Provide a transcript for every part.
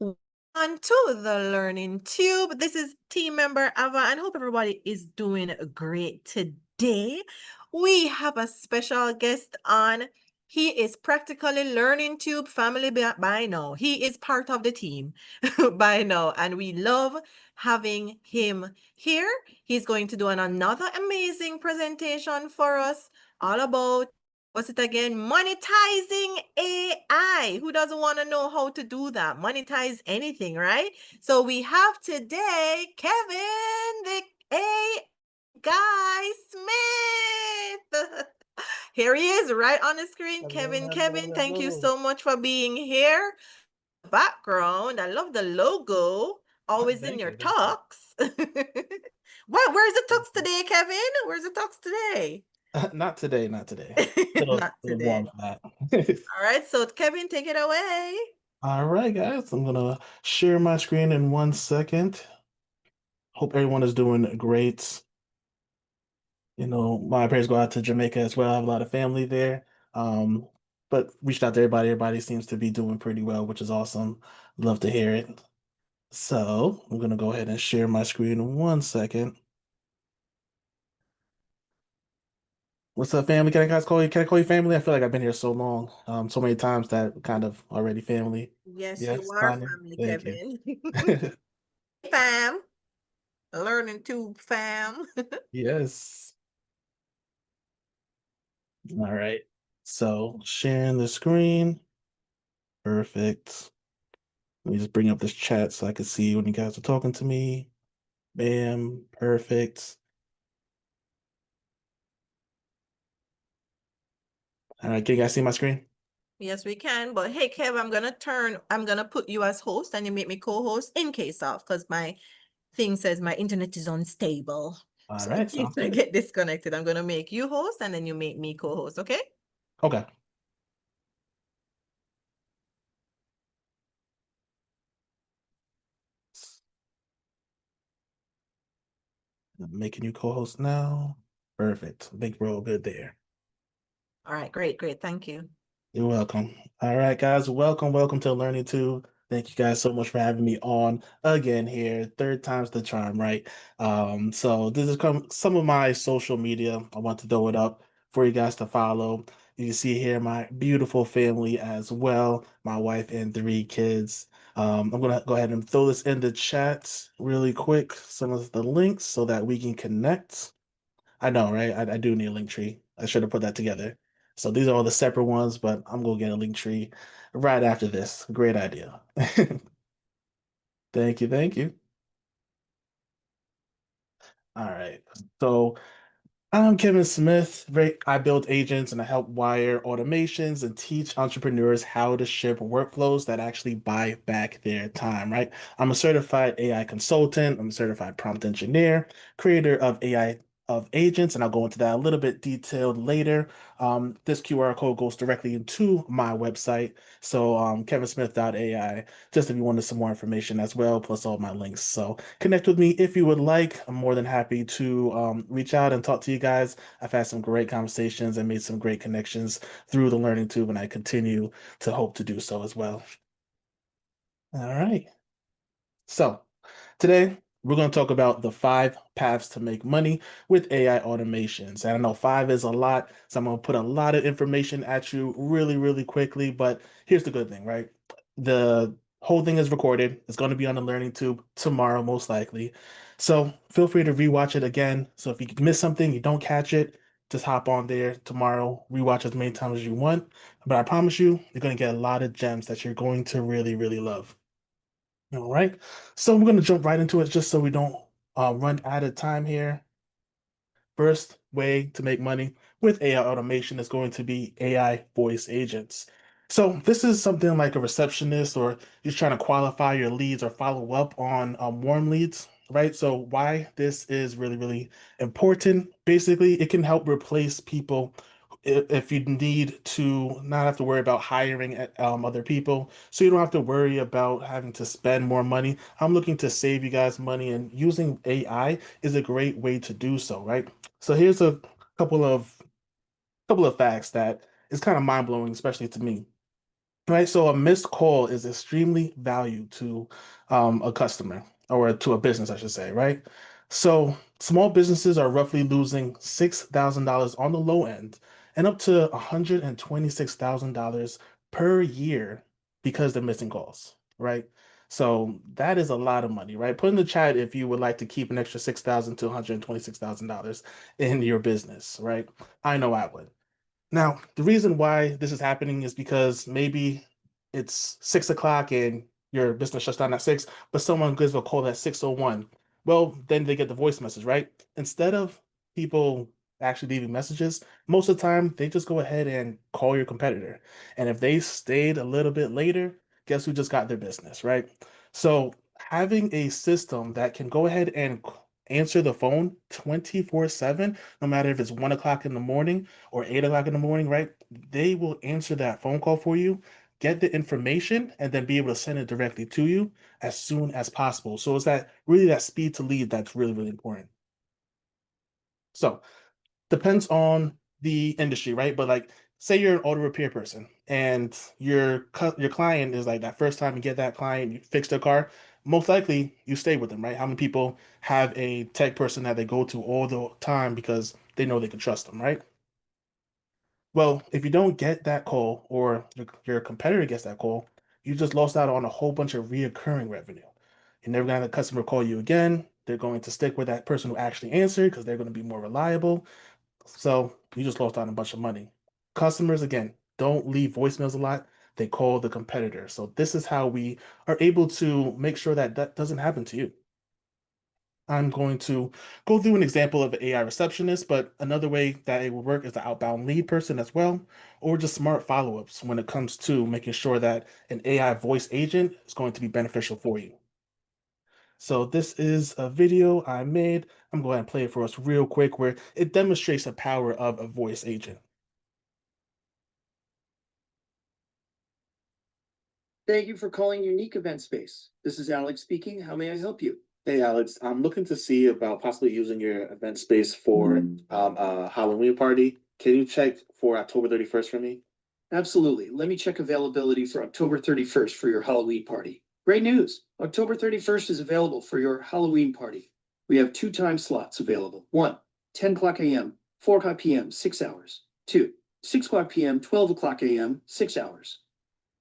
On to the Learning Tube. This is team member Ava, and hope everybody is doing great today. We have a special guest on. He is practically Learning Tube family by now. He is part of the team by now, and we love having him here. He's going to do another amazing presentation for us all about what's it again? Monetizing AI. Who doesn't want to know how to do that? Monetize anything, right? So we have today Kevin, the AI guy Smith. Here he is right on the screen. Hello, Kevin, hello, thank you hello. so much for being here. Background, I love the logo. Always in Thank your you, thank you. talks. Where's the Thank talks you. today, Kevin? Where's the talks today? Not today, not today. Little, Not little today. warm for that. All right, so Kevin, take it away. All right, guys, I'm gonna share my screen in 1 second. Hope everyone is doing great. My prayers go out to Jamaica as well. I have a lot of family there. Um, but reached out to everybody. Everybody seems to be doing pretty well, which is awesome. Love to hear it. So I'm gonna go ahead and share my screen in 1 second. What's up, family? Can I call you family? I feel like I've been here so long, so many times that kind of already family. Yes, you Yes, are Tanya. family, Thank you. Kevin. Fam, learning to fam. Yes. All right. So sharing the screen. Perfect. Let me just bring up this chat so I can see when you guys are talking to me. Bam. Perfect. All right. Can you guys see my screen? Yes, we can. But hey, Kev, I'm gonna put you as host and you make me co-host in case of, because my thing says my internet is unstable. All So in right. case Sounds I good. get disconnected, I'm gonna make you host and then you make me co-host, okay? Okay. I'm making you co-host now. Perfect. I think we're all good there. All right, great. Thank you. You're welcome. All right, guys. Welcome to Learning Tube. Thank you guys so much for having me on again here. Third time's the charm, right? So this is some of my social media. I want to throw it up for you guys to follow. You can see here my beautiful family as well, my wife and 3 kids. I'm gonna go ahead and throw this in the chat really quick, some of the links so that we can connect. I know, right? I do need a link tree. I should have put that together. So these are all the separate ones, but I'm gonna get a link tree right after this. Great idea. Thank you, thank you. All right. So I'm Kevin Smith. I build agents and I help wire automations and teach entrepreneurs how to ship workflows that actually buy back their time, right? I'm a certified AI consultant. I'm a certified prompt engineer, creator of AI of agents, and I'll go into that a little bit detailed later. This QR code goes directly into my website. So kevinsmith.ai, just if you wanted some more information as well, plus all my links. So connect with me if you would like. I'm more than happy to reach out and talk to you guys. I've had some great conversations and made some great connections through the Learning Tube, and I continue to hope to do so as well. All right. So today, we're going to talk about the 5 paths to make money with AI automations. And I know 5 is a lot, so I'm going to put a lot of information at you really, really quickly. But here's the good thing, right? The whole thing is recorded. It's going to be on the Learning Tube tomorrow, most likely. So feel free to rewatch it again. So if you miss something, you don't catch it, just hop on there tomorrow, rewatch as many times as you want. But I promise you, you're going to get a lot of gems that you're going to really, really love. All right. So we're going to jump right into it just so we don't run out of time here. First way to make money with AI automation is going to be AI voice agents. So this is something like a receptionist or you're trying to qualify your leads or follow up on warm leads, right? So why this is really, really important. Basically, it can help replace people if you need to not have to worry about hiring other people. So you don't have to worry about having to spend more money. I'm looking to save you guys money, and using AI is a great way to do so, right? So here's a couple of couple of facts that is kind of mind blowing, especially to me. Right, so a missed call is extremely valued to a customer or to a business, I should say, right? So small businesses are roughly losing $6,000 on the low end and up to $126,000 per year because they're missing calls, right? So that is a lot of money, right? Put in the chat if you would like to keep an extra 6,000 to $126,000 in your business, right? I know I would. Now, the reason why this is happening is because maybe it's 6 o'clock and your business shuts down at 6, but someone gives a call at 6:01. Well, then they get the voice message, right? Instead of people actually leaving messages, most of the time they just go ahead and call your competitor. And if they stayed a little bit later, guess who just got their business, right? So having a system that can go ahead and answer the phone 24/7, no matter if it's 1 o'clock in the morning or 8 o'clock in the morning, right? They will answer that phone call for you, get the information, and then be able to send it directly to you as soon as possible. So it's that really that speed to lead that's really, really important. So depends on the industry, right? But like, say you're an auto repair person and your client is like that first time you get that client, you fix their car, most likely you stay with them, right? How many people have a tech person that they go to all the time because they know they can trust them, right? Well, if you don't get that call or your competitor gets that call, you just lost out on a whole bunch of reoccurring revenue. You're never gonna have the customer call you again. They're going to stick with that person who actually answered because they're going to be more reliable. So you just lost out on a bunch of money. Customers, again, don't leave voicemails a lot. They call the competitor. So this is how we are able to make sure that that doesn't happen to you. I'm going to go through an example of an AI receptionist, but another way that it will work is the outbound lead person as well, or just smart follow-ups when it comes to making sure that an AI voice agent is going to be beneficial for you. So this is a video I made. I'm going to play it for us real quick where it demonstrates the power of a voice agent. Thank you for calling Unique Event Space. This is Alex speaking. How may I help you? Hey Alex, I'm looking to see about possibly using your event space for a Halloween party. Can you check for October 31st for me? Absolutely. Let me check availability for October 31st for your Halloween party. Great news. October 31st is available for your Halloween party. We have two time slots available. One, 10 o'clock a.m., 4 o'clock p.m., 6 hours. Two, 6 o'clock p.m., 12 o'clock a.m., 6 hours.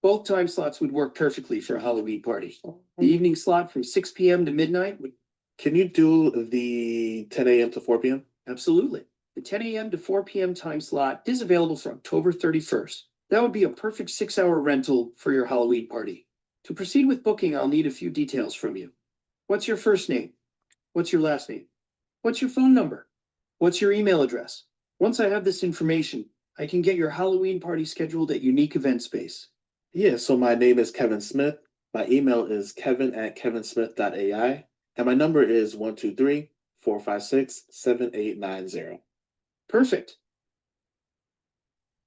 Both time slots would work perfectly for a Halloween party. The evening slot from 6 p.m. to midnight would. Can you do the 10 a.m. to 4 p.m.? Absolutely. The 10 a.m. to 4 p.m. time slot is available for October 31st. That would be a perfect 6 hour rental for your Halloween party. To proceed with booking, I'll need a few details from you. What's your first name? What's your last name? What's your phone number? What's your email address? Once I have this information, I can get your Halloween party scheduled at Unique Event Space. Yeah, so my name is Kevin Smith. My email is kevin@kevinsmith.ai. And my number is 123-456-7890. Perfect.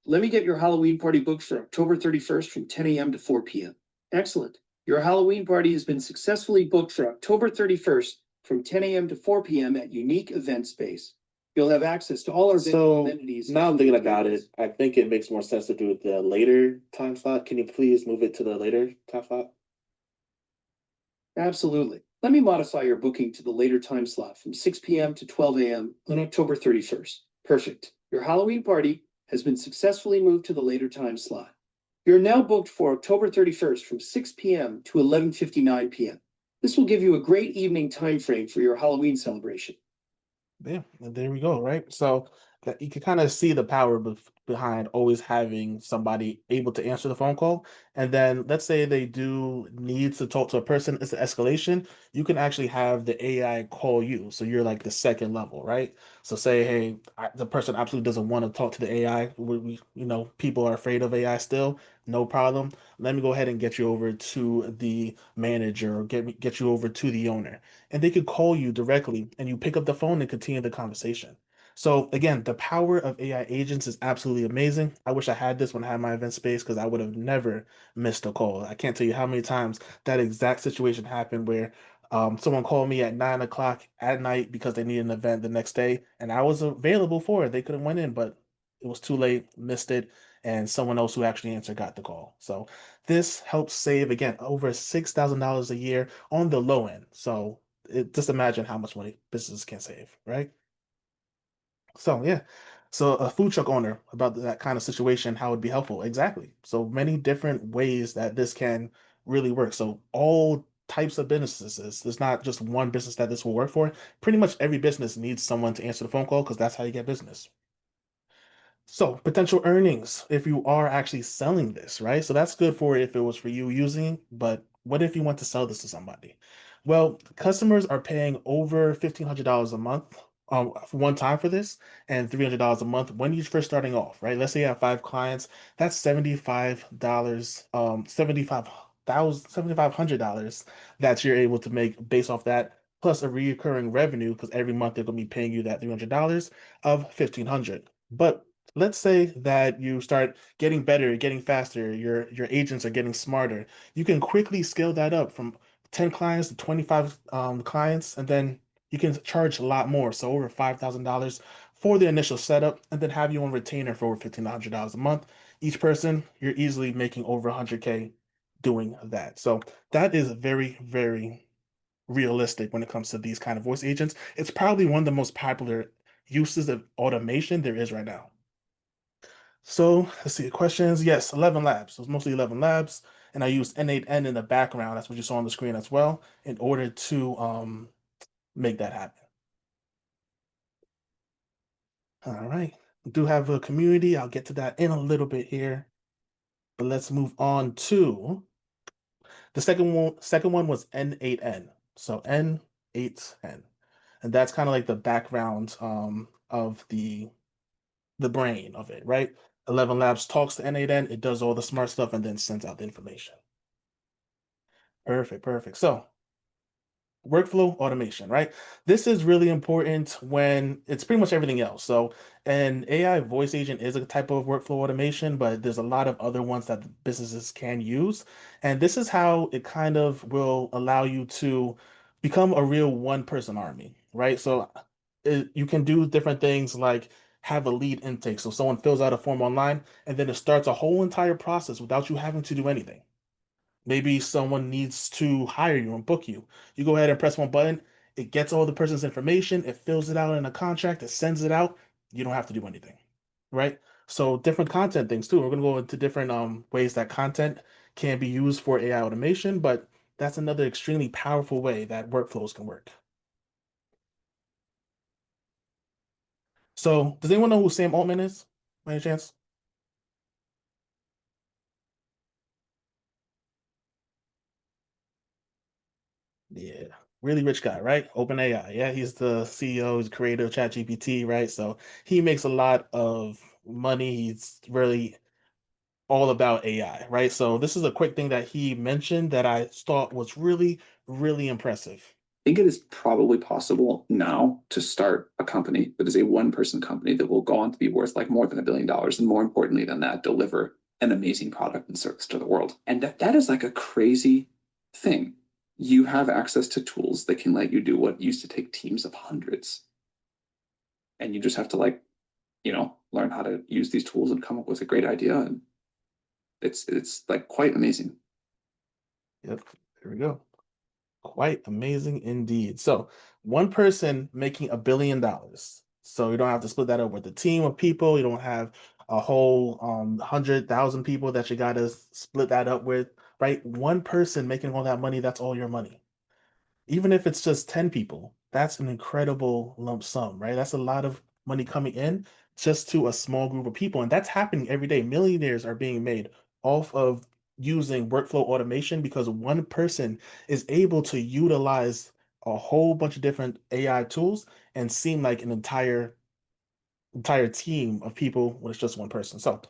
Let me get your Halloween party booked for October 31st from 10 a.m. to 4 p.m. Excellent. Your Halloween party has been successfully booked for October 31st from 10 a.m. to 4 p.m. at Unique Event Space. You'll have access to all our amenities. Now I'm thinking about it. I think it makes more sense to do it the later time slot. Can you please move it to the later time slot? Absolutely. Let me modify your booking to the later time slot from 6 p.m. to 12 a.m. on October 31st. Perfect. Your Halloween party has been successfully moved to the later time slot. You're now booked for October 31st from 6 p.m. to 11:59 p.m. This will give you a great evening time frame for your Halloween celebration. Yeah, and there we go, right? So that you can kind of see the power behind always having somebody able to answer the phone call. And then let's say they do need to talk to a person, it's an escalation. You can actually have the AI call you. So you're like the second level, right? So say, hey, the person absolutely doesn't want to talk to the AI. People are afraid of AI still. No problem. Let me go ahead and get you over to the manager or get you over to the owner and they could call you directly and you pick up the phone and continue the conversation. So again, the power of AI agents is absolutely amazing. I wish I had this when I had my event space because I would have never missed a call. I can't tell you how many times that exact situation happened where someone called me at 9 o'clock at night because they needed an event the next day, and I was available for it. They could have went in, but it was too late, missed it, and someone else who actually answered got the call. So this helps save again over $6,000 a year on the low end. So just imagine how much money businesses can save, right? So yeah. So a food truck owner about that kind of situation, how it would be helpful. Exactly. So many different ways that this can really work. So all types of businesses. There's not just one business that this will work for. Pretty much every business needs someone to answer the phone call because that's how you get business. So potential earnings if you are actually selling this, right? So that's good for if it was for you using, but what if you want to sell this to somebody? Well, customers are paying over $1,500 a month for one time for this and $300 a month when you're first starting off, right? Let's say you have 5 clients, that's $75, 7,500 that you're able to make based off that, plus a recurring revenue because every month they're gonna be paying you that $300 of 1,500. But let's say that you start getting better, getting faster, your agents are getting smarter. You can quickly scale that up from 10 clients to 25 clients, and then you can charge a lot more. So over $5,000 for the initial setup, and then have you on retainer for over $1,500 a month. Each person, you're easily making over 100K doing that. So that is very, very realistic when it comes to these kind of voice agents. It's probably one of the most popular uses of automation there is right now. So let's see questions. Yes, 11 labs. So it's mostly 11 labs. And I used N8N in the background. That's what you saw on the screen as well in order to make that happen. All right. We do have a community. I'll get to that in a little bit here. But let's move on to the second one. Second one was N8N. So N8N. And that's kind of like the background of the brain of it, right? 11 Labs talks to N8N, it does all the smart stuff and then sends out the information. Perfect, perfect. So workflow automation, right? This is really important when it's pretty much everything else. So an AI voice agent is a type of workflow automation, but there's a lot of other ones that businesses can use. And this is how it kind of will allow you to become a real one-person army, right? So you can do different things like have a lead intake. So someone fills out a form online and then it starts a whole entire process without you having to do anything. Maybe someone needs to hire you and book you. You go ahead and press one button, it gets all the person's information, it fills it out in a contract, it sends it out. You don't have to do anything, right? So different content things too. We're going to go into different ways that content can be used for AI automation, but that's another extremely powerful way that workflows can work. So does anyone know who Sam Altman is by any chance? Yeah, really rich guy, right? OpenAI. Yeah, he's the CEO, he's the creator of ChatGPT, right? So he makes a lot of money. He's really all about AI, right? So this is a quick thing that he mentioned that I thought was really, really impressive. Think it is probably possible now to start a company that is a one person company that will go on to be worth like more than $1 billion. And more importantly than that, deliver an amazing product and service to the world. And that is like a crazy thing. You have access to tools that can let you do what used to take teams of hundreds. And you just have to learn how to use these tools and come up with a great idea. And it's like quite amazing. Yep, there we go. Quite amazing indeed. So one person making $1 billion. So you don't have to split that up with a team of people. You don't have a whole 100,000 people that you got to split that up with, right? One person making all that money, that's all your money. Even if it's just 10 people, that's an incredible lump sum, right? That's a lot of money coming in just to a small group of people. And that's happening every day. Millionaires are being made off of using workflow automation because one person is able to utilize a whole bunch of different AI tools and seem like an entire team of people when it's just one person. So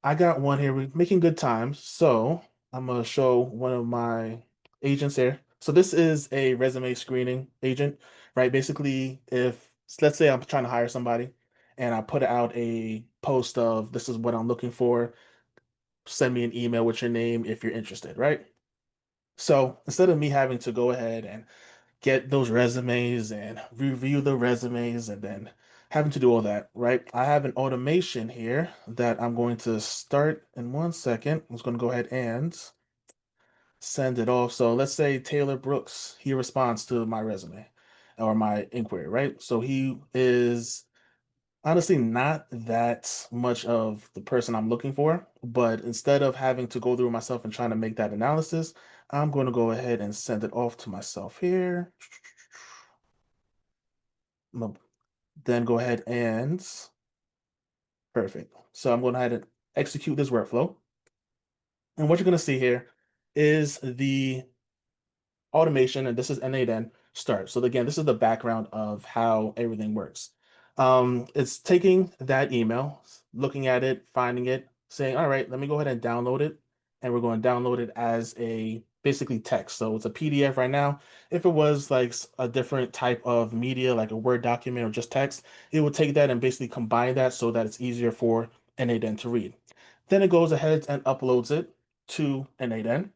I got one here. We're making good time. So I'm gonna show one of my agents here. So this is a resume screening agent, right? Basically, if let's say I'm trying to hire somebody and I put out a post of this is what I'm looking for, send me an email with your name if you're interested, right? So instead of me having to go ahead and get those resumes and review the resumes and then having to do all that, right? I have an automation here that I'm going to start in 1 second. I'm just going to go ahead and send it off. So let's say Taylor Brooks, he responds to my resume or my inquiry, right? So he is honestly not that much of the person I'm looking for, but instead of having to go through myself and trying to make that analysis, I'm going to go ahead and send it off to myself here. Then go ahead and perfect. So I'm going to ahead and execute this workflow. And what you're going to see here is the automation, and this is N8N start. So again, this is the background of how everything works. It's taking that email, looking at it, finding it, saying, all right, let me go ahead and download it. And we're going to download it as a basically text. So it's a PDF right now. If it was like a different type of media, like a Word document or just text, it would take that and basically combine that so that it's easier for N8N to read. Then it goes ahead and uploads it to N8N.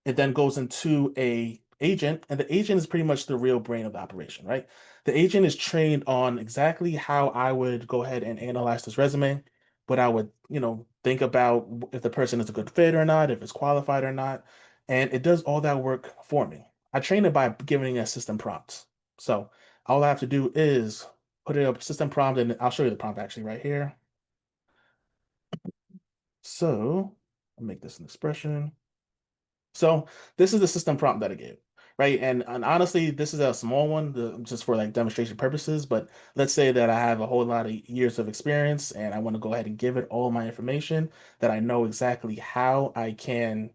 It then goes into a agent, and the agent is pretty much the real brain of the operation, right? The agent is trained on exactly how I would go ahead and analyze this resume, what I would, think about if the person is a good fit or not, if it's qualified or not, and it does all that work for me. I train it by giving it a system prompt. So all I have to do is put it up system prompt, and I'll show you the prompt actually right here. So I'll make this an expression. So this is the system prompt that I gave, right? And honestly, this is a small one, just for like demonstration purposes. But let's say that I have a whole lot of years of experience, and I want to go ahead and give it all my information that I know exactly how I can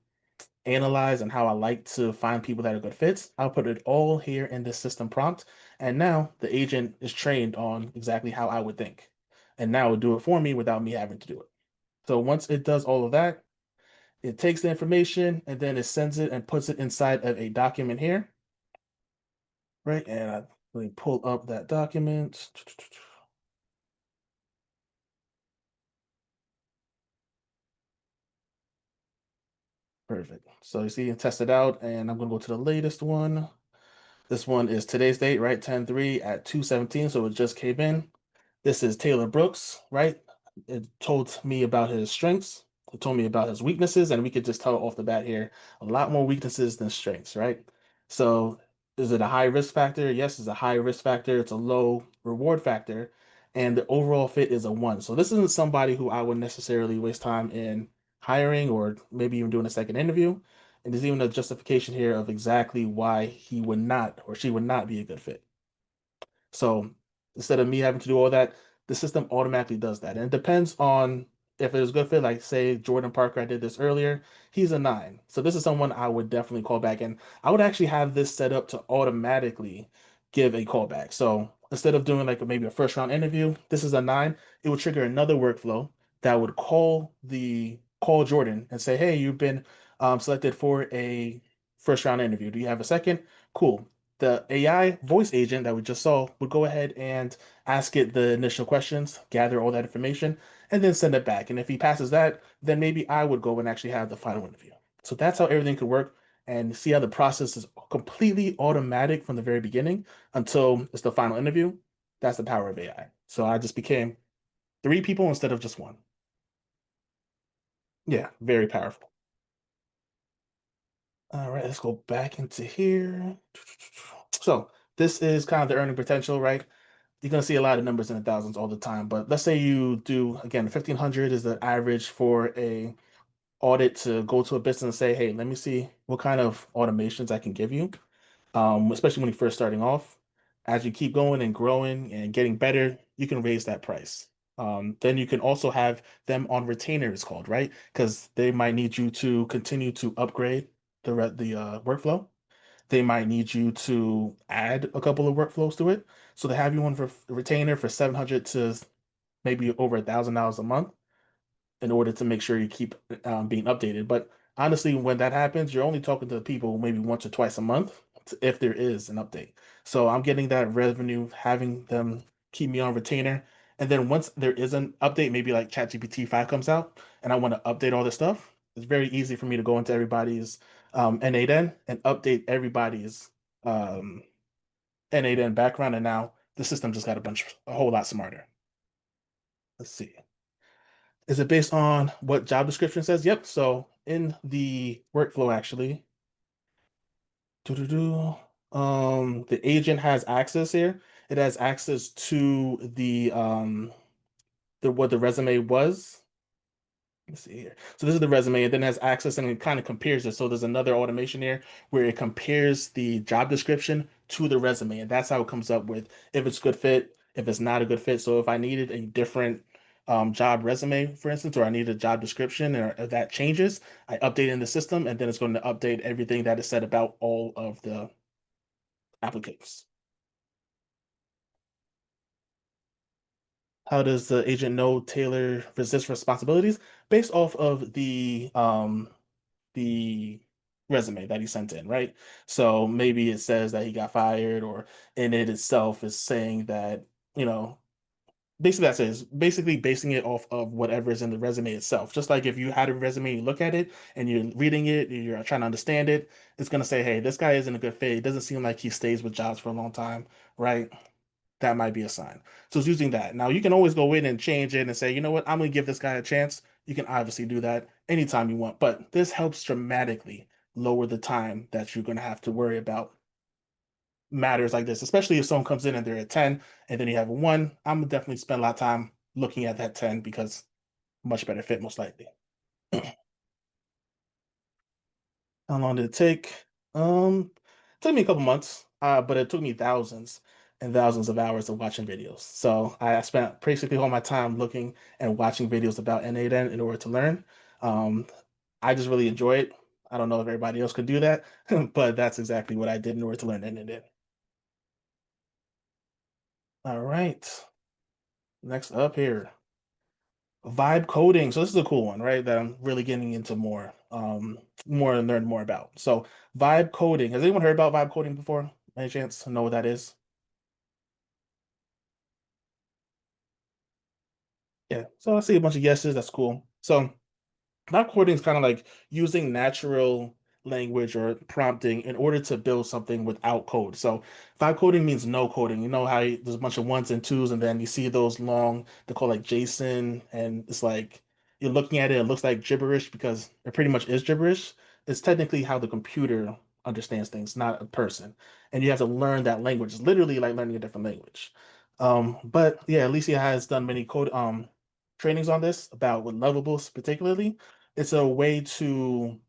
analyze and how I like to find people that are good fits. I'll put it all here in this system prompt, and now the agent is trained on exactly how I would think, and now it'll do it for me without me having to do it. So once it does all of that, it takes the information and then it sends it and puts it inside of a document here, right? And let me pull up that document. Perfect. So you see, test it out, and I'm gonna go to the latest one. This one is today's date, right? 10/3 at 2:17. So it just came in. This is Taylor Brooks, right? It told me about his strengths. It told me about his weaknesses, and we could just tell off the bat here a lot more weaknesses than strengths, right? So, is it a high risk factor? Yes, it's a high risk factor. It's a low reward factor, and the overall fit is a 1. So, this isn't somebody who I would necessarily waste time in hiring or maybe even doing a second interview. And there's even a justification here of exactly why he would not or she would not be a good fit. So instead of me having to do all that, the system automatically does that. And it depends on if it was a good fit. Like, say, Jordan Parker, I did this earlier, he's a 9. So this is someone I would definitely call back. And I would actually have this set up to automatically give a callback. So instead of doing like maybe a first round interview, this is a 9. It would trigger another workflow that would call Jordan and say, hey, you've been selected for a first round interview. Do you have a second? Cool. The AI voice agent that we just saw would go ahead and ask it the initial questions, gather all that information, and then send it back. And if he passes that, then maybe I would go and actually have the final interview. So that's how everything could work. And see how the process is completely automatic from the very beginning until it's the final interview. That's the power of AI. So I just became 3 people instead of just 1. Yeah, very powerful. All right, let's go back into here. So this is kind of the earning potential, right? You're gonna see a lot of numbers in the thousands all the time, but let's say you do again, 1,500 is the average for a audit to go to a business and say, hey, let me see what kind of automations I can give you. Especially when you're first starting off. As you keep going and growing and getting better, you can raise that price. Then you can also have them on retainer, it's called, right? Because they might need you to continue to upgrade the workflow. They might need you to add a couple of workflows to it. So they have you on for retainer for 700 to maybe over $1,000 a month in order to make sure you keep being updated. But honestly, when that happens, you're only talking to people maybe once or twice a month if there is an update. So I'm getting that revenue, having them keep me on retainer. And then once there is an update, maybe like ChatGPT 5 comes out and I want to update all this stuff, it's very easy for me to go into everybody's N8N and update everybody's um, N8N background. And now the system just got a whole lot smarter. Let's see. Is it based on what job description says? Yep. So in the workflow, actually, the agent has access here. It has access to the what the resume was. Let's see here. So this is the resume, and then it has access and it kind of compares it. So there's another automation here where it compares the job description to the resume, and that's how it comes up with if it's good fit, if it's not a good fit. So if I needed a different job resume, for instance, or I need a job description, or if that changes, I update in the system, and then it's going to update everything that is said about all of the applicants. How does the agent know Taylor resists responsibilities? Based off of the resume that he sent in, right? So maybe it says that he got fired, or in it itself is saying that, you know, basically that says basically basing it off of whatever is in the resume itself. Just like if you had a resume, you look at it and you're reading it, you're trying to understand it, it's gonna say, hey, this guy isn't a good fit. It doesn't seem like he stays with jobs for a long time, right? That might be a sign. So it's using that. Now you can always go in and change it and say, you know what, I'm gonna give this guy a chance. You can obviously do that anytime you want, but this helps dramatically lower the time that you're gonna have to worry about matters like this, especially if someone comes in and they're at 10 and then you have a 1. I'm gonna definitely spend a lot of time looking at that 10 because much better fit most likely. How long did it take? It took me a couple months, but it took me thousands and thousands of hours of watching videos. So I spent basically all my time looking and watching videos about N8N in order to learn. Um, I just really enjoy it. I don't know if everybody else could do that, but that's exactly what I did in order to learn N8N. All right, next up here, vibe coding. So this is a cool one, right? That I'm really getting into more and learn more about. So vibe coding. Has anyone heard about vibe coding before? Any chance to know what that is? Yeah. So I see a bunch of yeses. That's cool. So vibe coding is kind of like using natural language or prompting in order to build something without code. So vibe coding means no coding. You know how there's a bunch of ones and twos, and then you see those long, they call like JSON, and it's like you're looking at it, it looks like gibberish because it pretty much is gibberish. It's technically how the computer understands things, not a person. And you have to learn that language. It's literally like learning a different language. But yeah, Alicia has done many code trainings on this about with Lovables particularly. It's a way to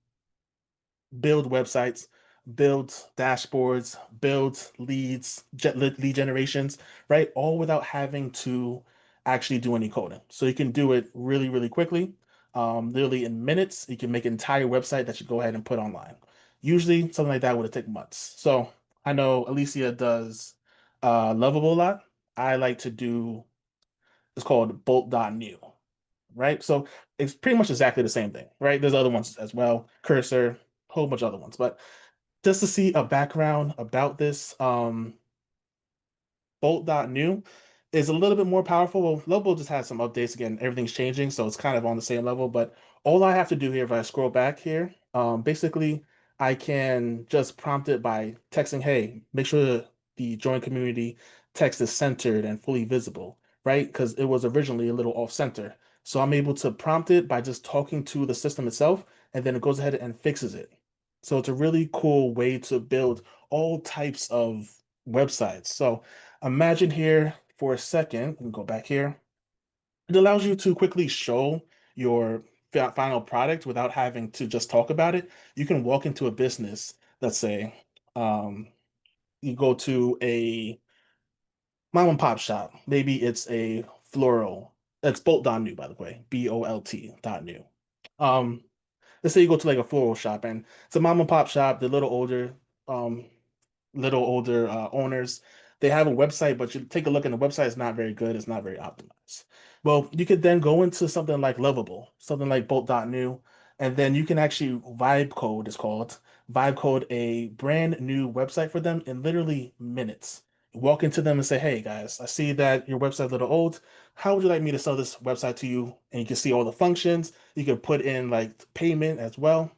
build websites, build dashboards, build lead generations, right? All without having to actually do any coding. So you can do it really, really quickly. Literally in minutes, you can make an entire website that you go ahead and put online. Usually something like that would take months. So I know Alicia does Lovable a lot. I like to do, it's called bolt.new, right? So it's pretty much exactly the same thing, right? There's other ones as well, Cursor, whole bunch of other ones. But just to see a background about this, Bolt.new is a little bit more powerful. Well, Lobo just has some updates again. Everything's changing, so it's kind of on the same level. But all I have to do here, if I scroll back here, basically I can just prompt it by texting, "Hey, make sure the join community text is centered and fully visible," right? Because it was originally a little off center. So I'm able to prompt it by just talking to the system itself, and then it goes ahead and fixes it. So it's a really cool way to build all types of websites. So imagine here for a second, and go back here. It allows you to quickly show your final product without having to just talk about it. You can walk into a business, let's say, um, you go to a mom and pop shop. Maybe it's a floral. It's Bolt.new, by the way, BOLT.new. Um, let's say you go to like a floral shop and it's a mom and pop shop, they're um, little older owners. They have a website, but you take a look and the website is not very good. It's not very optimized. Well, you could then go into something like Lovable, something like Bolt.new, and then you can actually vibe code, it's called, vibe code a brand new website for them in literally minutes. Walk into them and say, hey guys, I see that your website's a little old. How would you like me to sell this website to you? And you can see all the functions. You can put in like payment as well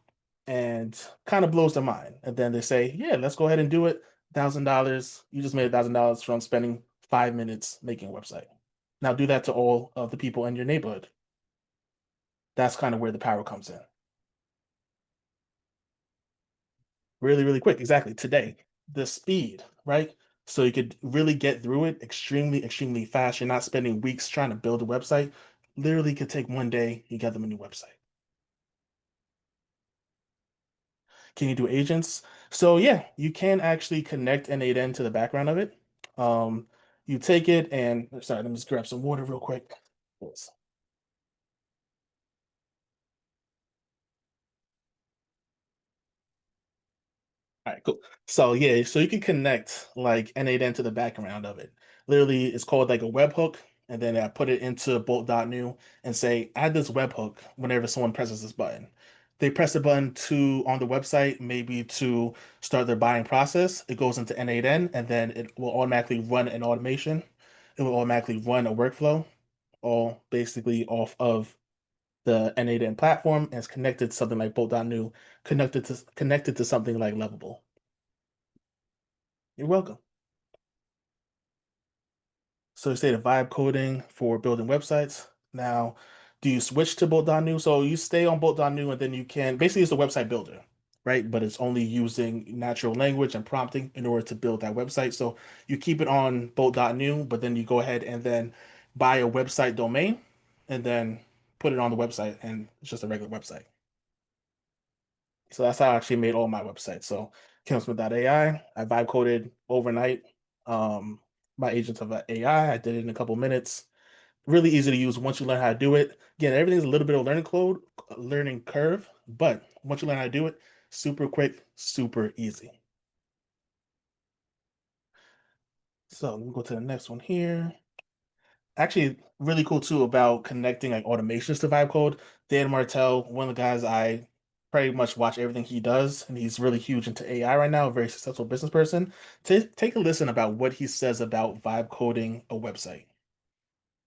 and kind of blows their mind. And then they say, yeah, let's go ahead and do it. $1,000. You just made $1,000 from spending 5 minutes making a website. Now do that to all of the people in your neighborhood. That's kind of where the power comes in. Really, really quick. Exactly. Today, the speed, right? So you could really get through it extremely, extremely fast. You're not spending weeks trying to build a website. Literally could take one day, you get them a new website. Can you do agents? So yeah, you can actually connect N8N to the background of it. Um, you take it and sorry, let me just grab some water real quick. Yes. All right, cool. So yeah, so you can connect like N8N to the background of it. Literally, it's called like a webhook, and then I put it into bolt.new and say add this webhook whenever someone presses this button. They press the button to on the website, maybe to start their buying process. It goes into N8N, and then it will automatically run an automation. It will automatically run a workflow, all basically off of the N8N platform, and it's connected to something like bolt.new, connected to something like Lovable. You're welcome. So you say the vibe coding for building websites. Now, do you switch to bolt.new? So you stay on bolt.new and then you can basically it's a website builder, right? But it's only using natural language and prompting in order to build that website. So you keep it on bolt.new, but then you go ahead and then buy a website domain and then put it on the website and it's just a regular website. So that's how I actually made all my websites. So KimSmith.ai, I vibe coded overnight. My agents of AI, I did it in a couple minutes. Really easy to use once you learn how to do it. Again, everything's a little bit of learning curve, but once you learn how to do it, super quick, super easy. So let me go to the next one here. Actually, really cool too about connecting like automations to vibe code. Dan Martell, one of the guys I pretty much watch everything he does, and he's really huge into AI right now, a very successful business person. Take a listen about what he says about vibe coding a website.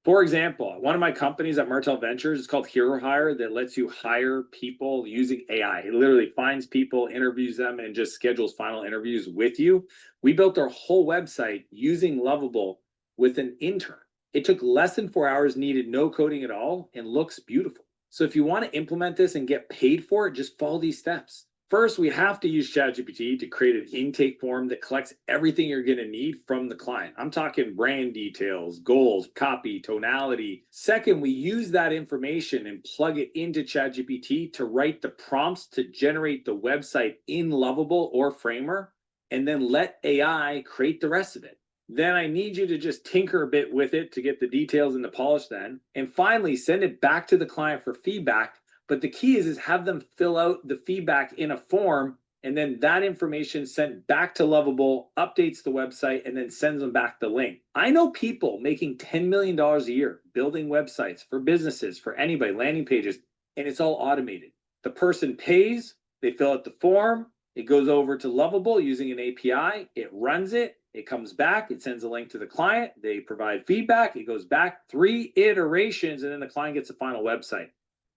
For example, one of my companies at Martel Ventures is called Hero Hire that lets you hire people using AI. It literally finds people, interviews them, and just schedules final interviews with you. We built our whole website using Lovable with an intern. It took less than 4 hours, needed no coding at all, and looks beautiful. So if you want to implement this and get paid for it, just follow these steps. First, we have to use ChatGPT to create an intake form that collects everything you're going to need from the client. I'm talking brand details, goals, copy, tonality. Second, we use that information and plug it into ChatGPT to write the prompts to generate the website in Lovable or Framer, and then let AI create the rest of it. Then I need you to just tinker a bit with it to get the details and the polish then. And finally, send it back to the client for feedback. But the key is have them fill out the feedback in a form, and then that information sent back to Lovable, updates the website, and then sends them back the link. I know people making $10 million a year building websites for businesses, for anybody, landing pages, and it's all automated. The person pays, they fill out the form, it goes over to Lovable using an API, it runs it, it comes back, it sends a link to the client, they provide feedback, it goes back 3 iterations, and then the client gets a final website.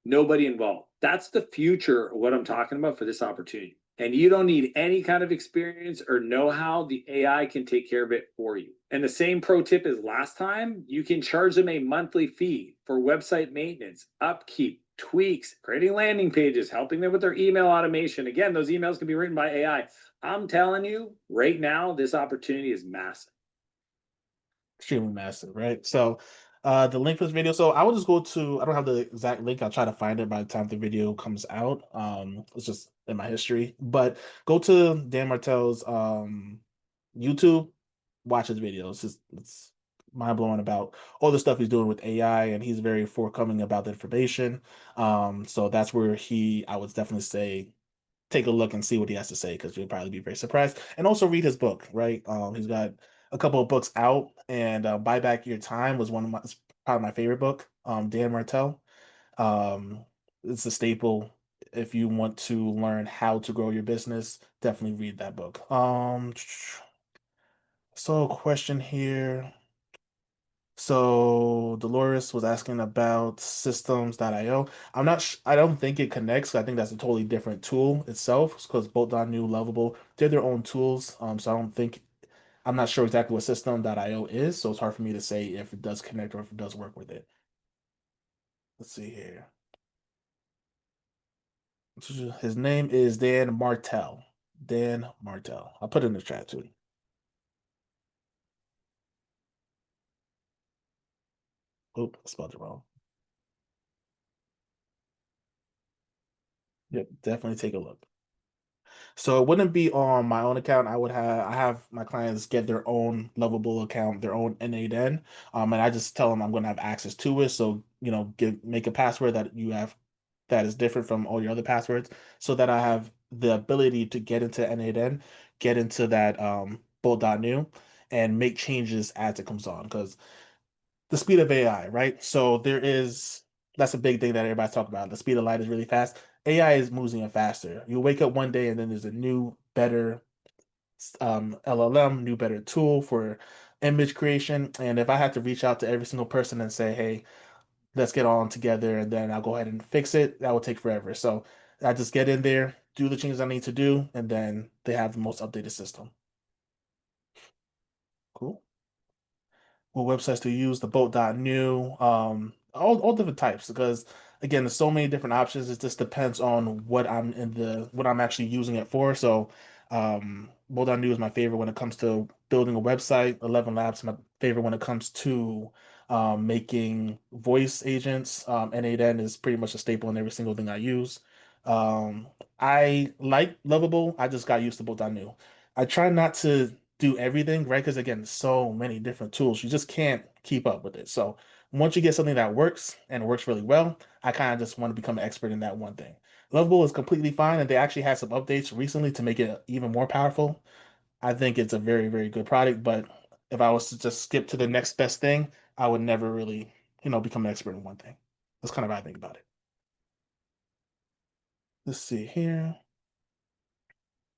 Nobody involved. That's the future of what I'm talking about for this opportunity. And you don't need any kind of experience or know how. The AI can take care of it for you. And the same pro tip as last time, you can charge them a monthly fee for website maintenance, upkeep, tweaks, creating landing pages, helping them with their email automation. Again, those emails can be written by AI. I'm telling you right now, this opportunity is massive. Extremely massive, right? So the link for this video. So I will just go to I don't have the exact link. I'll try to find it by the time the video comes out. It's just in my history. But go to Dan Martell's YouTube, watch his videos. It's mind-blowing about all the stuff he's doing with AI, and he's very forthcoming about the information. So that's where I would definitely say take a look and see what he has to say because you'll probably be very surprised. And also read his book, right? He's got a couple of books out, and Buy Back Your Time was it's probably my favorite book. Dan Martell. It's a staple if you want to learn how to grow your business. Definitely read that book. So question here. So Dolores was asking about systems.io. I don't think it connects. I think that's a totally different tool itself because both.new, Lovable, they're their own tools. So I'm not sure exactly what system.io is, so it's hard for me to say if it does connect or if it does work with it. Let's see here. His name is Dan Martell. Dan Martell. I'll put it in the chat too. Oop, I spelled it wrong. Yep, definitely take a look. So it wouldn't be on my own account. I have my clients get their own Lovable account, their own N8N, and I just tell them I'm going to have access to it. So make a password that you have that is different from all your other passwords, so that I have the ability to get into N8N, get into that bolt.new, and make changes as it comes on. Because the speed of AI, right? So that's a big thing that everybody's talking about. The speed of light is really fast. AI is moving it faster. You wake up one day and then there's a new, better LLM, new, better tool for image creation. And if I had to reach out to every single person and say, hey, let's get on together and then I'll go ahead and fix it, that would take forever. So I just get in there, do the changes I need to do, and then they have the most updated system. Cool. What websites to use, the boat.new, all different types, because again, there's so many different options. It just depends on what I'm actually using it for. So boat.new is my favorite when it comes to building a website. 11 Labs is my favorite when it comes to making voice agents. N8N is pretty much a staple in every single thing I use. Um, I like Lovable. I just got used to boat.new. I try not to do everything, right? Because again, so many different tools, you just can't keep up with it. So once you get something that works and works really well, I kind of just want to become an expert in that one thing. Lovable is completely fine, and they actually had some updates recently to make it even more powerful. I think it's a very, very good product, but if I was to just skip to the next best thing, I would never really, become an expert in one thing. That's kind of how I think about it. Let's see here.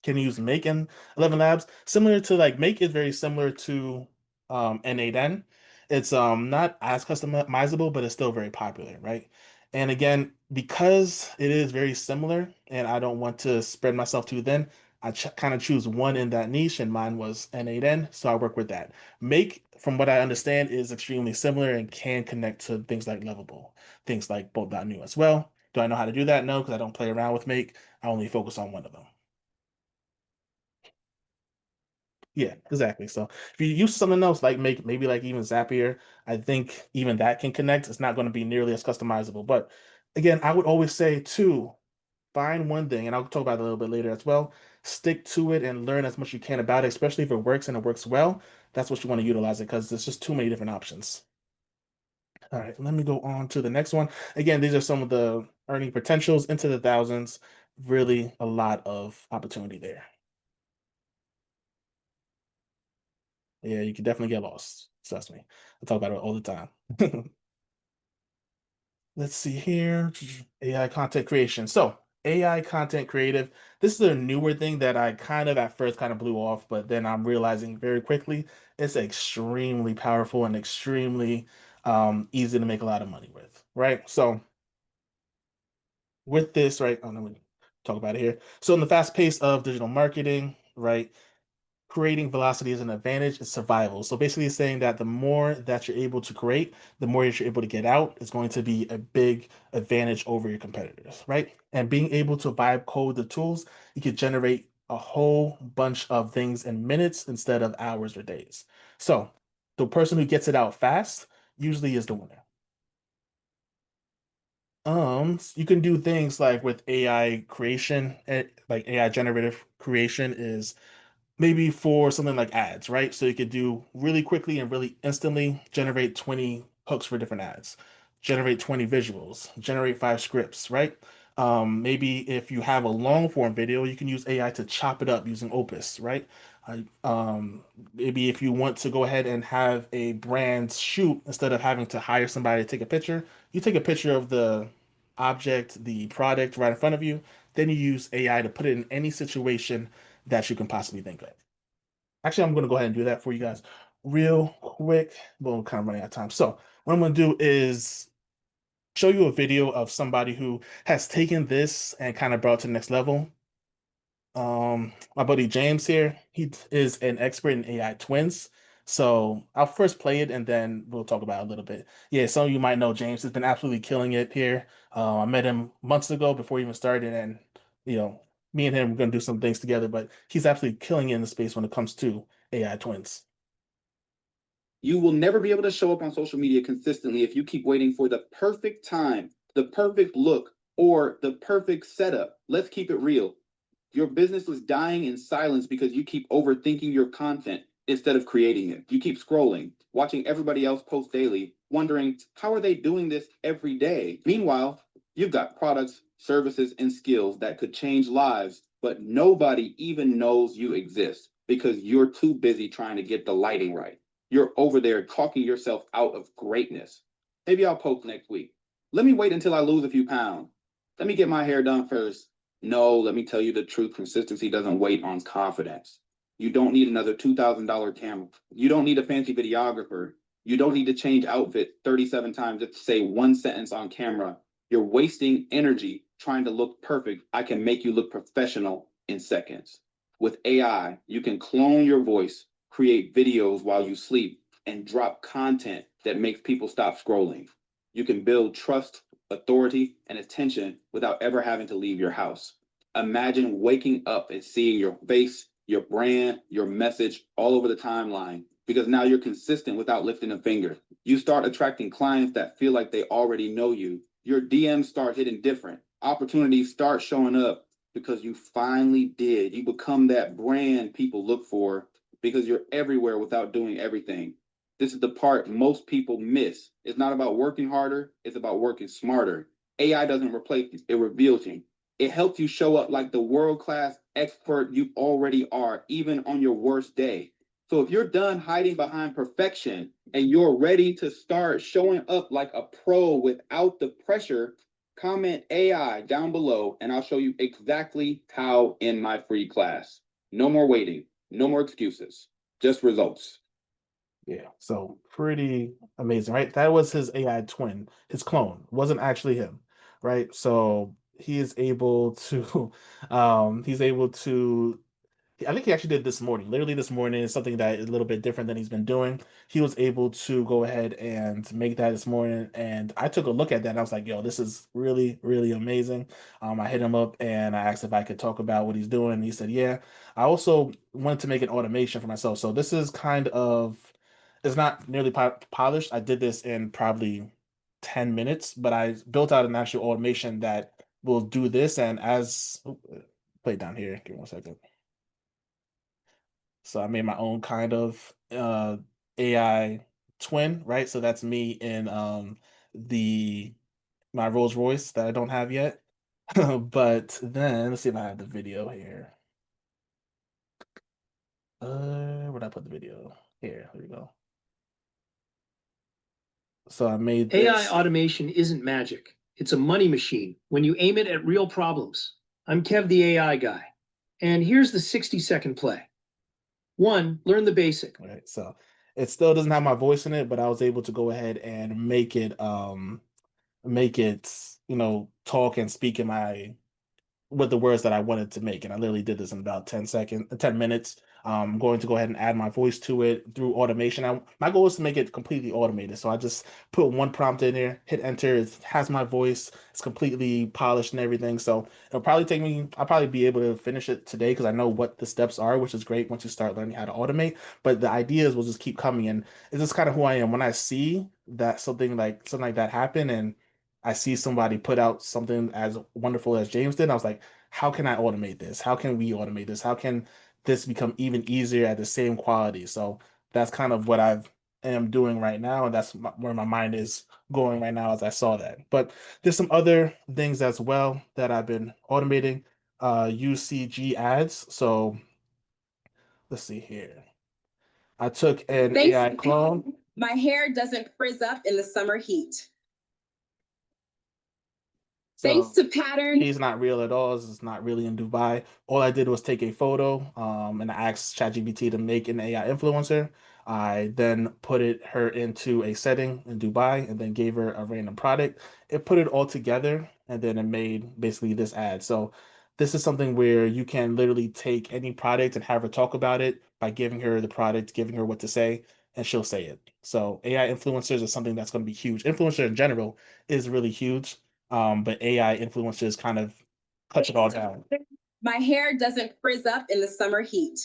Can use Make and 11 Labs. Similar to like Make is very similar to N8N. It's not as customizable, but it's still very popular, right? And again, because it is very similar and I don't want to spread myself too thin, I kind of choose one in that niche, and mine was N8N, so I work with that. Make, from what I understand, is extremely similar and can connect to things like Lovable, things like Bolt.new as well. Do I know how to do that? No, because I don't play around with Make. I only focus on one of them. Yeah, exactly. So if you use something else like maybe like even Zapier, I think even that can connect. It's not going to be nearly as customizable. But again, I would always say to find one thing, and I'll talk about it a little bit later as well. Stick to it and learn as much as you can about it, especially if it works and it works well. That's what you want to utilize it because there's just too many different options. All right, let me go on to the next one. Again, these are some of the earning potentials into the thousands. Really a lot of opportunity there. Yeah, you can definitely get lost. Trust me. I talk about it all the time. Let's see here. AI content creation. So, AI content creative. This is a newer thing that I kind of at first kind of blew off, but then I'm realizing very quickly it's extremely powerful and extremely easy to make a lot of money with, right? So, with this, right? Oh, let me talk about it here. So, in the fast pace of digital marketing, right? Creating velocity is an advantage, it's survival. So basically it's saying that the more that you're able to create, the more you're able to get out is going to be a big advantage over your competitors, right? And being able to vibe code the tools, you can generate a whole bunch of things in minutes instead of hours or days. So the person who gets it out fast usually is the winner. You can do things like with AI creation, like AI generative creation is maybe for something like ads, right? So you could do really quickly and really instantly generate 20 hooks for different ads, generate 20 visuals, generate 5 scripts, right? Maybe if you have a long form video, you can use AI to chop it up using Opus, right? Maybe if you want to go ahead and have a brand shoot instead of having to hire somebody to take a picture, you take a picture of the object, the product right in front of you, then you use AI to put it in any situation that you can possibly think of. Actually, I'm going to go ahead and do that for you guys real quick. We're kind of running out of time. So what I'm going to do is show you a video of somebody who has taken this and kind of brought it to the next level. My buddy James here, he is an expert in AI twins. So I'll first play it and then we'll talk about it a little bit. Yeah, some of you might know James has been absolutely killing it here. I met him months ago before he even started, and you know, me and him are gonna do some things together, but he's absolutely killing it in the space when it comes to AI twins. You will never be able to show up on social media consistently if you keep waiting for the perfect time, the perfect look, or the perfect setup. Let's keep it real. Your business is dying in silence because you keep overthinking your content instead of creating it. You keep scrolling, watching everybody else post daily, wondering, how are they doing this every day? Meanwhile, you've got products, services, and skills that could change lives, but nobody even knows you exist because you're too busy trying to get the lighting right. You're over there talking yourself out of greatness. Maybe I'll post next week. Let me wait until I lose a few pounds. Let me get my hair done first. No, let me tell you the truth. Consistency doesn't wait on confidence. You don't need another $2,000 camera. You don't need a fancy videographer. You don't need to change outfit 37 times just to say one sentence on camera. You're wasting energy trying to look perfect. I can make you look professional in seconds. With AI, you can clone your voice, create videos while you sleep, and drop content that makes people stop scrolling. You can build trust, authority, and attention without ever having to leave your house. Imagine waking up and seeing your face, your brand, your message all over the timeline because now you're consistent without lifting a finger. You start attracting clients that feel like they already know you. Your DMs start hitting different. Opportunities start showing up because you finally did. You become that brand people look for because you're everywhere without doing everything. This is the part most people miss. It's not about working harder, it's about working smarter. AI doesn't replace you, it reveals you. It helps you show up like the world class expert you already are, even on your worst day. So if you're done hiding behind perfection and you're ready to start showing up like a pro without the pressure, comment AI down below and I'll show you exactly how in my free class. No more waiting, no more excuses, just results. Yeah, so pretty amazing, right? That was his AI twin, his clone. Wasn't actually him, right? So he is able to he's able to I think he actually did this morning. Literally this morning is something that is a little bit different than he's been doing. He was able to go ahead and make that this morning. And I took a look at that and I was like, yo, this is really, really amazing. I hit him up and I asked if I could talk about what he's doing. And he said, yeah. I also wanted to make an automation for myself. So this is kind of, it's not nearly polished. I did this in probably 10 minutes, but I built out an actual automation that will do this. And as, play it down here. Give me 1 second. So I made my own kind of AI twin, right? So that's me in the my Rolls Royce that I don't have yet. But then let's see if I have the video here. Where'd I put the video? Here, there we go. So I made AI this. automation isn't magic. It's a money machine when you aim it at real problems. I'm Kev, the AI guy. And here's the 60-second play. One, learn the basic. Right. So it still doesn't have my voice in it, but I was able to go ahead and make it, talk and speak in my with the words that I wanted to make. And I literally did this in about 10 minutes. I'm going to go ahead and add my voice to it through automation. My goal is to make it completely automated. So I just put one prompt in there, hit enter. It has my voice. It's completely polished and everything. So it'll probably take me, I'll probably be able to finish it today because I know what the steps are, which is great once you start learning how to automate. But the ideas will just keep coming. And it's just kind of who I am. When I see that something like that happen and I see somebody put out something as wonderful as James did, I was like, how can I automate this? How can we automate this? How can this become even easier at the same quality? So that's kind of what I am doing right now, and that's where my mind is going right now as I saw that. But there's some other things as well that I've been automating. UCG ads. So let's see here. I took an Thanks. AI clone. My hair doesn't frizz up in the summer heat. Thanks So to pattern. he's not real at all. This is not really in Dubai. All I did was take a photo, and I asked ChatGPT to make an AI influencer. I then her into a setting in Dubai and then gave her a random product. It put it all together and then it made basically this ad. So This is something where you can literally take any product and have her talk about it by giving her the product, giving her what to say, and she'll say it. So AI influencers is something that's going to be huge. Influencer in general is really huge, but AI influencers kind of touch it all down. My hair doesn't frizz up in the summer heat.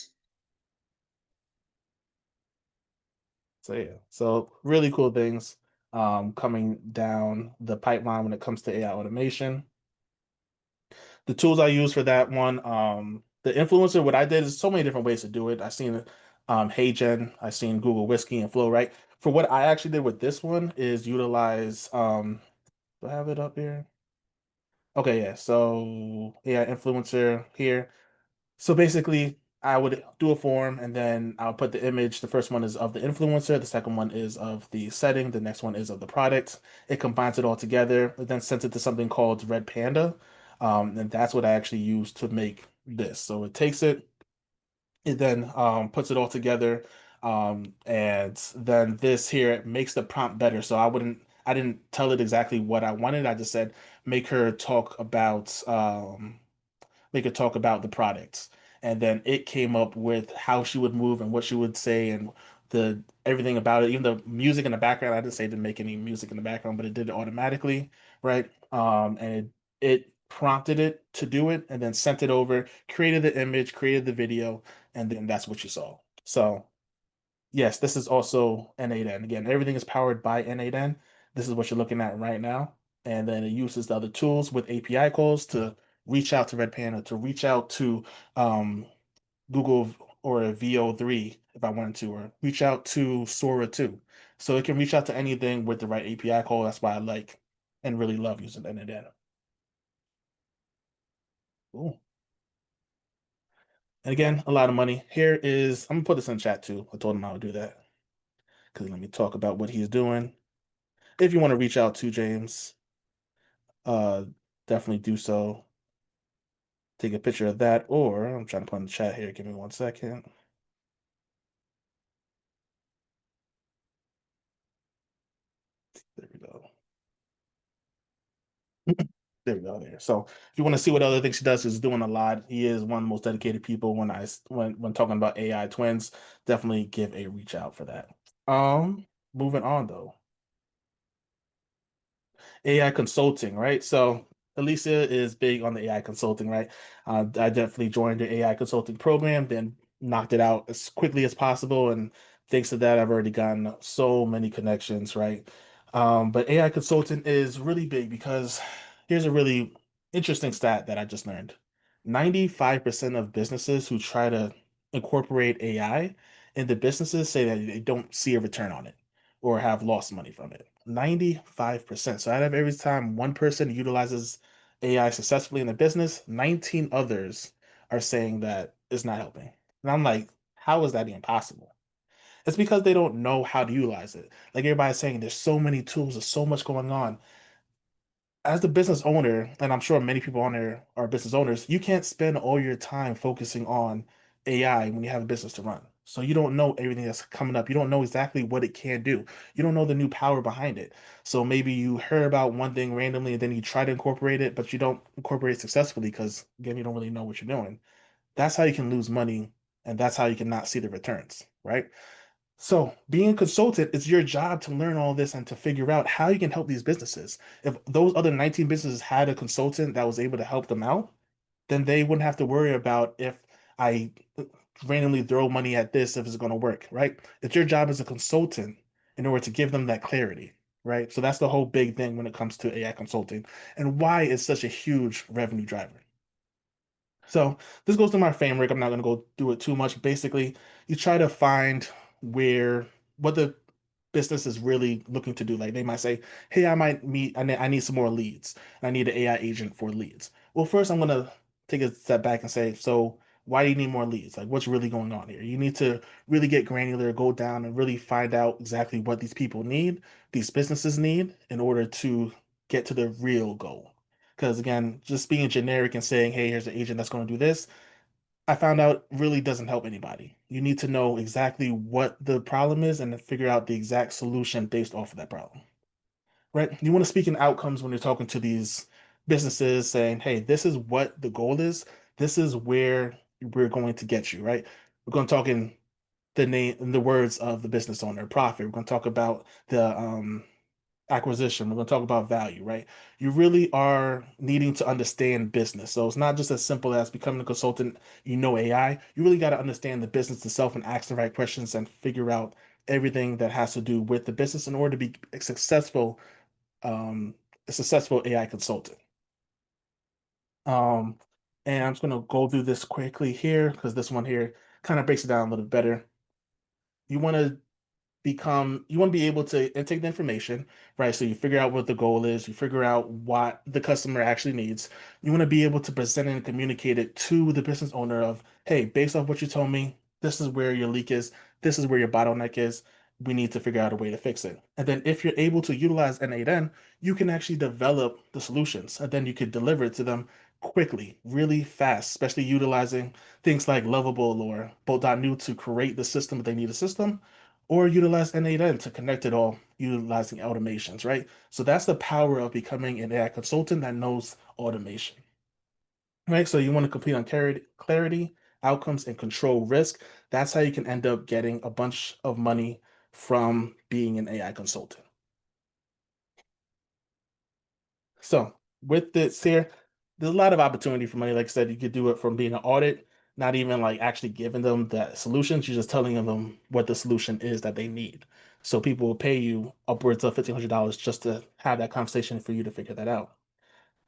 So yeah, so really cool things coming down the pipeline when it comes to AI automation. The tools I use for that one, the influencer, what I did is so many different ways to do it. I seen HeyGen, I seen Google Whiskey and Flow, right? For what I actually did with this one is utilize do I have it up here? Okay, yeah. So AI influencer here. So basically, I would do a form and then I'll put the image. The first one is of the influencer, the second one is of the setting, the next one is of the product. It combines it all together, it then sends it to something called Red Panda. And that's what I actually use to make this. So it takes it, it then puts it all together. And then this here makes the prompt better. So I didn't tell it exactly what I wanted. I just said, make her talk about they could talk about the products. And then it came up with how she would move and what she would say and the everything about it, even the music in the background. I didn't say to make any music in the background, but it did it automatically, right? And it prompted it to do it and then sent it over, created the image, created the video, and then that's what you saw. So yes, this is also N8N. Again, everything is powered by N8N. This is what you're looking at right now. And then it uses the other tools with API calls to reach out to Red Panda, to reach out to um, Google or a VO3 if I wanted to, or reach out to Sora 2. So it can reach out to anything with the right API call. That's why I like and really love using N8N. Cool. And again, a lot of money. Here is, I'm gonna put this in chat too. I told him I would do that. Because let me talk about what he's doing. If you want to reach out to James, uh, definitely do so. Take a picture of that, or I'm trying to put in the chat here. Give me 1 second. There we go. There we go. There. So if you want to see what other things he does, he's doing a lot. He is one of the most dedicated people when talking about AI twins. Definitely give a reach out for that. Moving on though. AI consulting, right? So Alicia is big on the AI consulting, right? I definitely joined the AI consulting program, then knocked it out as quickly as possible. And thanks to that, I've already gotten so many connections, right? But AI consultant is really big because here's a really interesting stat that I just learned. 95% of businesses who try to incorporate AI into businesses say that they don't see a return on it or have lost money from it. 95%. So out of every time one person utilizes AI successfully in a business, 19 others are saying that it's not helping. And I'm like, how is that even possible? It's because they don't know how to utilize it. Like everybody's saying, there's so many tools, there's so much going on. As the business owner, and I'm sure many people on there are business owners, you can't spend all your time focusing on AI when you have a business to run. So you don't know everything that's coming up. You don't know exactly what it can do. You don't know the new power behind it. So maybe you heard about one thing randomly and then you try to incorporate it, but you don't incorporate it successfully because again, you don't really know what you're doing. That's how you can lose money and that's how you can not see the returns, right? So, being a consultant, it's your job to learn all this and to figure out how you can help these businesses. If those other 19 businesses had a consultant that was able to help them out, then they wouldn't have to worry about if I randomly throw money at this, if it's going to work, right? It's your job as a consultant in order to give them that clarity, right? So, that's the whole big thing when it comes to AI consulting and why it's such a huge revenue driver. So this goes to my framework. I'm not going to go do it too much. Basically, you try to find where what the business is really looking to do. Like they might say, "Hey, I need some more leads. I need an AI agent for leads." Well, first I'm going to take a step back and say, "So why do you need more leads? Like what's really going on here?" You need to really get granular, go down and really find out exactly what these people need, these businesses need in order to get to the real goal. Because again, just being generic and saying, hey, here's an agent that's going to do this, I found out really doesn't help anybody. You need to know exactly what the problem is and then figure out the exact solution based off of that problem. Right? You want to speak in outcomes when you're talking to these businesses saying, hey, this is what the goal is. This is where we're going to get you, right? We're going to talk in the words of the business owner, profit. We're going to talk about the acquisition. We're going to talk about value, right? You really are needing to understand business. So it's not just as simple as becoming a consultant, AI. You really got to understand the business itself and ask the right questions and figure out everything that has to do with the business in order to be um, a successful AI consultant. Um, and I'm just going to go through this quickly here because this one here kind of breaks it down a little better. You want to you want to be able to intake the information, right? So you figure out what the goal is, you figure out what the customer actually needs. You want to be able to present and communicate it to the business owner of, hey, based off what you told me, this is where your leak is, this is where your bottleneck is. We need to figure out a way to fix it. And then if you're able to utilize N8N, you can actually develop the solutions and then you could deliver it to them quickly, really fast, especially utilizing things like Lovable or Bolt.new to create the system if they need a system or utilize N8N to connect it all utilizing automations, right? So that's the power of becoming an AI consultant that knows automation, right? So you want to complete on clarity, outcomes, and control risk. That's how you can end up getting a bunch of money from being an AI consultant. So with this here, there's a lot of opportunity for money. Like I said, you could do it from being an audit, not even like actually giving them the solutions. You're just telling them what the solution is that they need. So people will pay you upwards of $1,500 just to have that conversation for you to figure that out.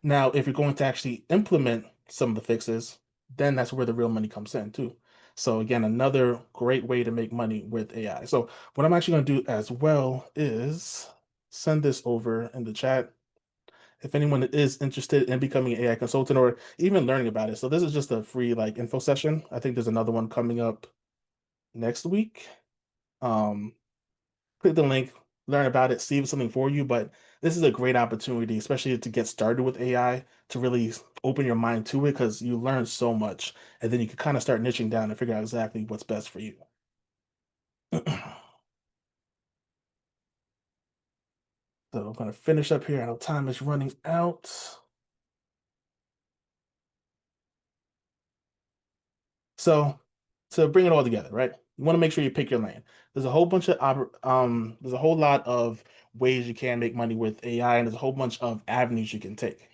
Now, if you're going to actually implement some of the fixes, then that's where the real money comes in too. So again, another great way to make money with AI. So what I'm actually going to do as well is send this over in the chat if anyone is interested in becoming an AI consultant or even learning about it. So this is just a free like info session. I think there's another one coming up next week. Um, Click the link, learn about it, see if it's something for you. But this is a great opportunity, especially to get started with AI, to really open your mind to it because you learn so much, and then you can kind of start niching down and figure out exactly what's best for you. So I'm going to finish up here. I know time is running out. So to bring it all together, right? You want to make sure you pick your lane. There's a whole bunch of there's a whole lot of ways you can make money with AI, and there's a whole bunch of avenues you can take.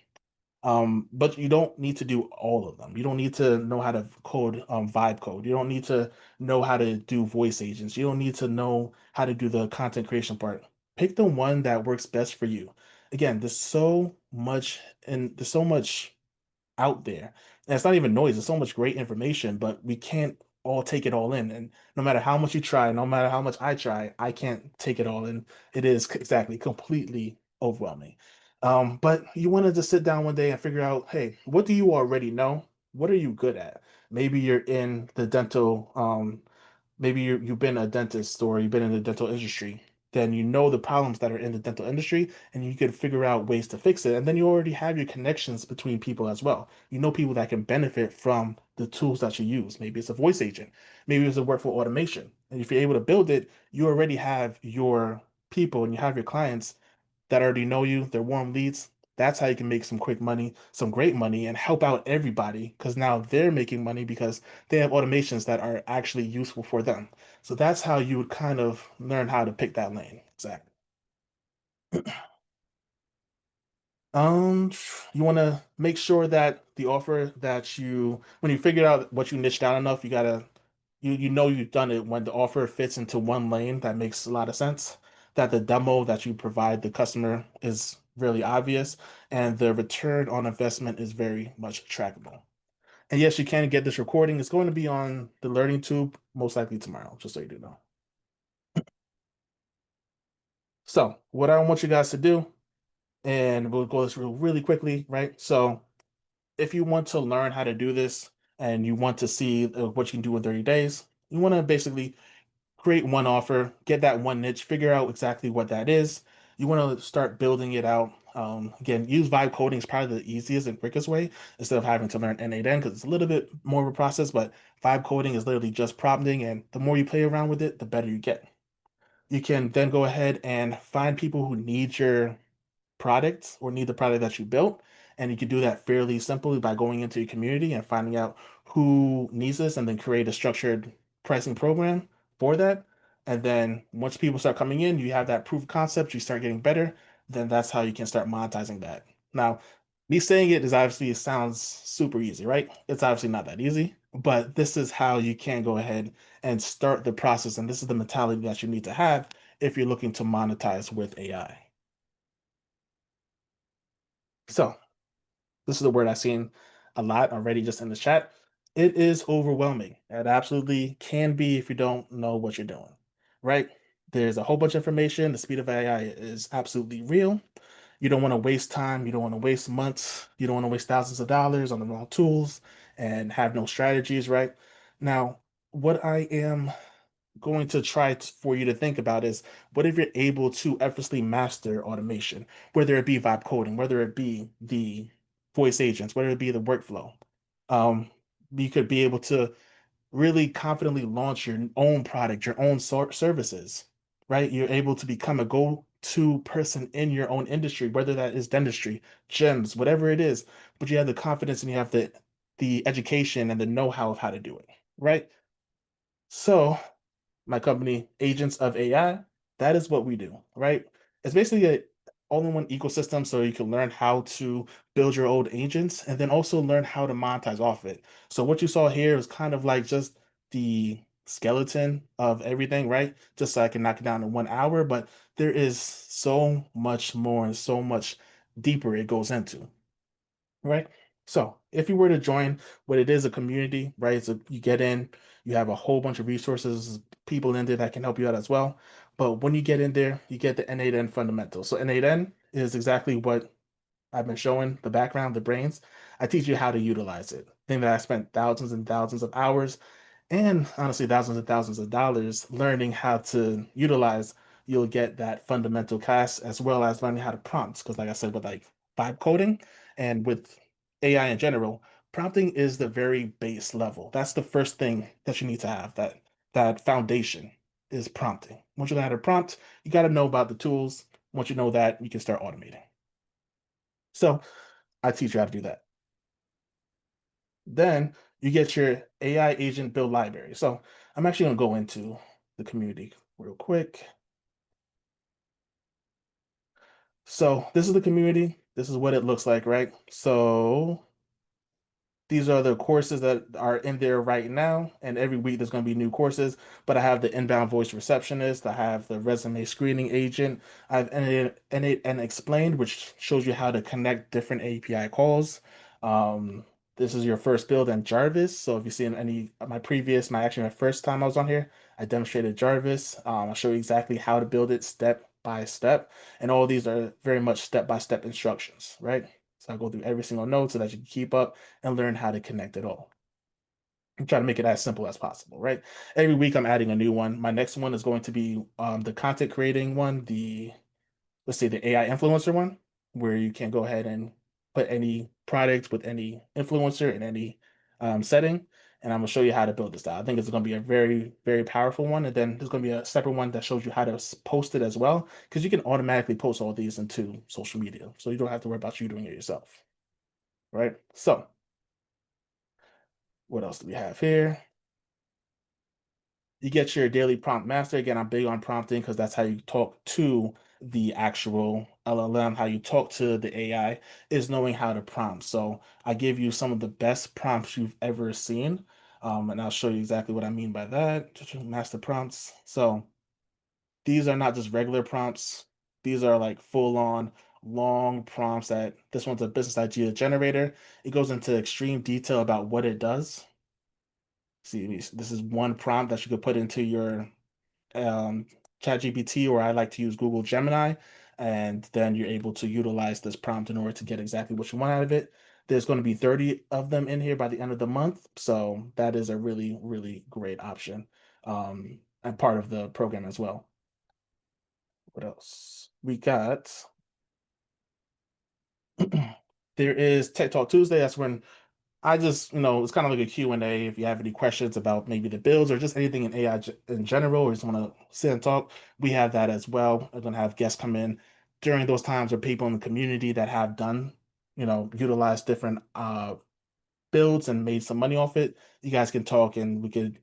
But you don't need to do all of them. You don't need to know how to code vibe code. You don't need to know how to do voice agents. You don't need to know how to do the content creation part. Pick the one that works best for you. Again, there's so much out there. And it's not even noise, there's so much great information, but we can't all take it all in. And no matter how much you try, no matter how much I try, I can't take it all in. It is exactly completely overwhelming. But you want to just sit down one day and figure out, hey, what do you already know? What are you good at? Maybe you're in the dental maybe you've been a dentist or you've been in the dental industry, then you know the problems that are in the dental industry and you can figure out ways to fix it. And then you already have your connections between people as well. You know people that can benefit from the tools that you use. Maybe it's a voice agent, maybe it's a workflow automation. And if you're able to build it, you already have your people and you have your clients that already know you, they're warm leads. That's how you can make some quick money, some great money, and help out everybody because now they're making money because they have automations that are actually useful for them. So that's how you would kind of learn how to pick that lane. Exactly. Um, you want to make sure that the offer that when you figure out what you niche down enough, you know you've done it when the offer fits into one lane that makes a lot of sense, that the demo that you provide the customer is really obvious, and the return on investment is very much trackable. And yes, you can get this recording. It's going to be on the Learning Tube most likely tomorrow, just so you do know. So, what I want you guys to do, and we'll go this really quickly, right? So, if you want to learn how to do this and you want to see what you can do in 30 days, you want to basically create one offer, get that one niche, figure out exactly what that is. You want to start building it out. Again, use vibe coding is probably the easiest and quickest way instead of having to learn N8N because it's a little bit more of a process, but vibe coding is literally just prompting, and the more you play around with it, the better you get. You can then go ahead and find people who need your product or need the product that you built And you can do that fairly simply by going into your community and finding out who needs this and then create a structured pricing program for that. And then once people start coming in, you have that proof of concept, you start getting better, then that's how you can start monetizing that. Now, me saying it is obviously, it sounds super easy, right? It's obviously not that easy, but this is how you can go ahead and start the process. And this is the mentality that you need to have if you're looking to monetize with AI. So, this is a word I've seen a lot already just in the chat. It is overwhelming. It absolutely can be if you don't know what you're doing, right? There's a whole bunch of information. The speed of AI is absolutely real. You don't want to waste time. You don't want to waste months. You don't want to waste thousands of dollars on the wrong tools and have no strategies, right? Now, what I am going to try for you to think about is what if you're able to effortlessly master automation, whether it be vibe coding, whether it be the voice agents, whether it be the workflow. Um, you could be able to really confidently launch your own product, your own services, right? You're able to become a go-to person in your own industry, whether that is dentistry, gyms, whatever it is, but you have the confidence and you have the education and the know-how of how to do it, right? So my company, Agents of AI, that is what we do, right? It's basically a all-in-one ecosystem so you can learn how to build your own agents and then also learn how to monetize off it. So what you saw here is kind of like just the skeleton of everything, right? Just so I can knock it down in 1 hour, but there is so much more and so much deeper it goes into, right? So if you were to join what it is a community, right? So you get in, you have a whole bunch of resources, people in there that can help you out as well. But when you get in there, you get the N8N fundamentals. So N8N is exactly what I've been showing the background, the brains. I teach you how to utilize it. Thing that I spent thousands and thousands of hours and honestly thousands and thousands of dollars learning how to utilize. You'll get that fundamental class as well as learning how to prompt. Because like I said, with like vibe coding and with AI in general, prompting is the very base level. That's the first thing that you need to have. That foundation is prompting. Once you know how to prompt, you got to know about the tools. Once you know that, you can start automating. So I teach you how to do that. Then you get your AI agent build library. So I'm actually going to go into the community real quick. So this is the community. This is what it looks like, right? So these are the courses that are in there right now, and every week there's going to be new courses. But I have the inbound voice receptionist, I have the resume screening agent, I have N8 and explained, which shows you how to connect different API calls. Um, this is your first build in Jarvis. So if you see in any of my first time I was on here, I demonstrated Jarvis. I'll show you exactly how to build it step by step, and all these are very much step-by-step instructions, right? So I go through every single node so that you can keep up and learn how to connect it all. I'm trying to make it as simple as possible, right? Every week I'm adding a new one. My next one is going to be the content creating one, let's say the AI influencer one, where you can go ahead and put any product with any influencer in any setting. And I'm gonna show you how to build this out. I think it's gonna be a very, very powerful one. And then there's gonna be a separate one that shows you how to post it as well, because you can automatically post all these into social media. So you don't have to worry about you doing it yourself, right? So what else do we have here? You get your daily prompt master. Again, I'm big on prompting because that's how you talk to the actual LLM, how you talk to the AI is knowing how to prompt. So I give you some of the best prompts you've ever seen. And I'll show you exactly what I mean by that. Master prompts. So these are not just regular prompts. These are like full on long prompts that this one's a business idea generator. It goes into extreme detail about what it does. See, this is one prompt that you could put into your um, ChatGPT, or I like to use Google Gemini, and then you're able to utilize this prompt in order to get exactly what you want out of it. There's going to be 30 of them in here by the end of the month, so that is a really, really great option and part of the program as well. What else? We got there is Tech Talk Tuesday. That's when I just, it's kind of like a Q&A. If you have any questions about maybe the builds or just anything in AI in general, or just want to sit and talk, we have that as well. I'm going to have guests come in during those times or people in the community that have done utilize different builds and made some money off it, you guys can talk and we could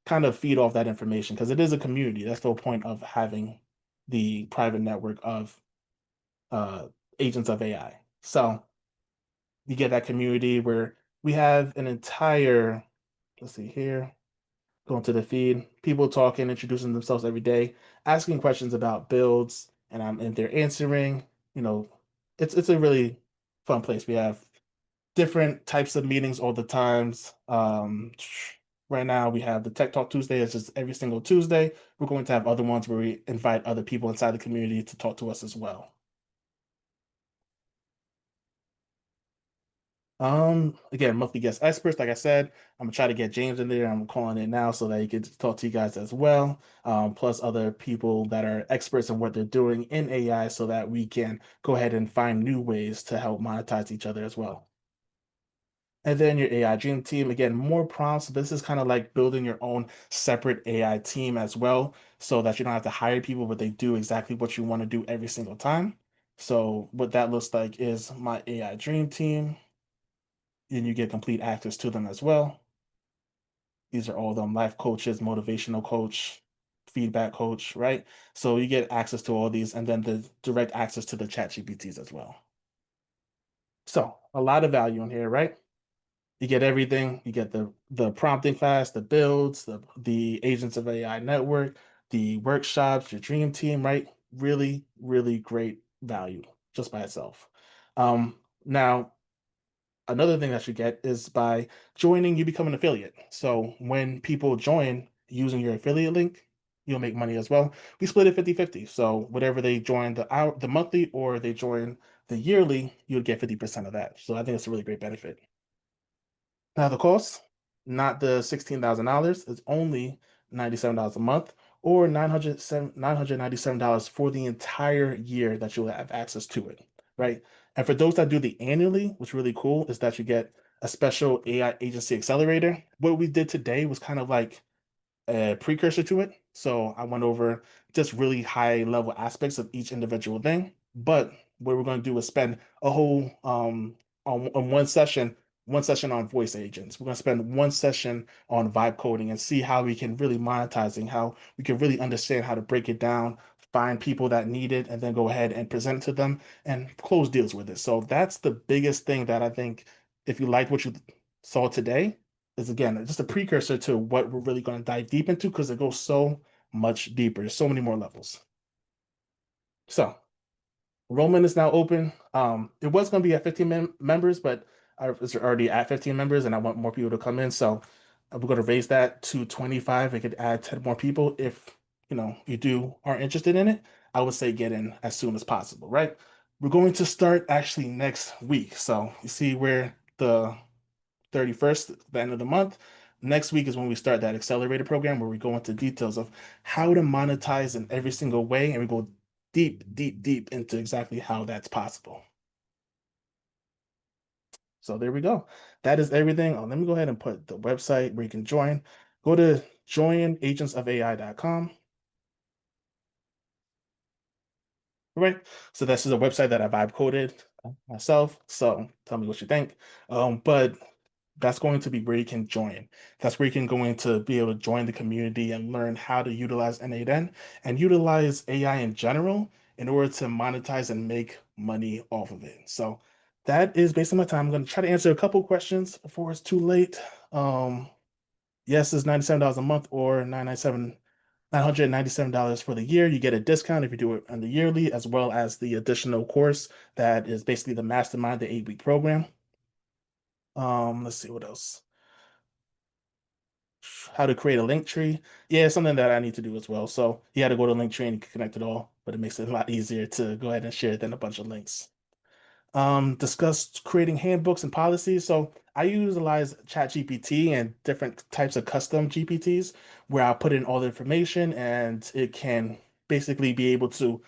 kind of feed off that information because it is a community. That's the whole point of having the private network of uh, agents of AI. So you get that community where we have an entire, let's see here, going to the feed, people talking, introducing themselves every day, asking questions about builds, and they're answering. You know, it's a really fun place. We have different types of meetings all the times. Right now we have the Tech Talk Tuesday. It's just every single Tuesday. We're going to have other ones where we invite other people inside the community to talk to us as well. Again, monthly guest experts. Like I said, I'm gonna try to get James in there. I'm calling it now so that he can talk to you guys as well. Plus other people that are experts in what they're doing in AI so that we can go ahead and find new ways to help monetize each other as well. And then your AI Dream Team, again, more prompts. This is kind of like building your own separate AI team as well, so that you don't have to hire people, but they do exactly what you want to do every single time. So what that looks like is my AI Dream Team, and you get complete access to them as well. These are all them life coaches, motivational coach, feedback coach, right? So you get access to all these, and then the direct access to the chat GPTs as well. So a lot of value in here, right? You get everything. You get the prompting class, the builds, the agents of AI network, the workshops, your dream team, right? Really, really great value just by itself. Now, another thing that you get is by joining, you become an affiliate. So when people join using your affiliate link, you'll make money as well. We split it 50-50. So whatever they join the monthly or they join the yearly, you'll get 50% of that. So I think it's a really great benefit. Now the cost, not the $16,000, it's only $97 a month or $997 for the entire year that you'll have access to it, right? And for those that do the annually, what's really cool is that you get a special AI agency accelerator. What we did today was kind of like a precursor to it. So I went over just really high level aspects of each individual thing. But what we're going to do is spend a whole on one session on voice agents. We're going to spend one session on vibe coding and see how we can really monetizing, how we can really understand how to break it down, find people that need it, and then go ahead and present it to them and close deals with it. So that's the biggest thing that I think if you like what you saw today, is again just a precursor to what we're really going to dive deep into because it goes so much deeper. There's so many more levels. So enrollment is now open. It was going to be at 15 members, but I was already at 15 members and I want more people to come in. So we're going to raise that to 25. I could add 10 more people if you are interested in it. I would say get in as soon as possible, right? We're going to start actually next week. So you see where the 31st, the end of the month. Next week is when we start that accelerator program where we go into details of how to monetize in every single way. And we go deep, deep, deep into exactly how that's possible. So there we go. That is everything. Let me go ahead and put the website where you can join. Go to joinagentsofai.com. Right. So this is a website that I vibe coded myself. So tell me what you think. But that's going to be where you can join. That's where you can go in to be able to join the community and learn how to utilize N8N and utilize AI in general in order to monetize and make money off of it. So that is based on my time. I'm going to try to answer a couple questions before it's too late. Yes, it's $97 a month or $997 for the year. You get a discount if you do it on the yearly, as well as the additional course that is basically the mastermind, the 8-week program. Let's see what else. How to create a link tree. Yeah, something that I need to do as well. So you had to go to Linktree and connect it all, but it makes it a lot easier to go ahead and share it than a bunch of links. Discuss creating handbooks and policies. So I utilize ChatGPT and different types of custom GPTs where I put in all the information and it can basically be able to,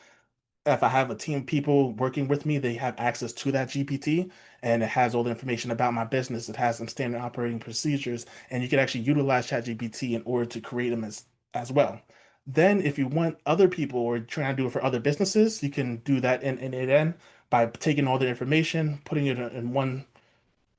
if I have a team of people working with me, they have access to that GPT and it has all the information about my business. It has some standard operating procedures, and you can actually utilize ChatGPT in order to create them as well. Then if you want other people or trying to do it for other businesses, you can do that in it in by taking all the information, putting it in one.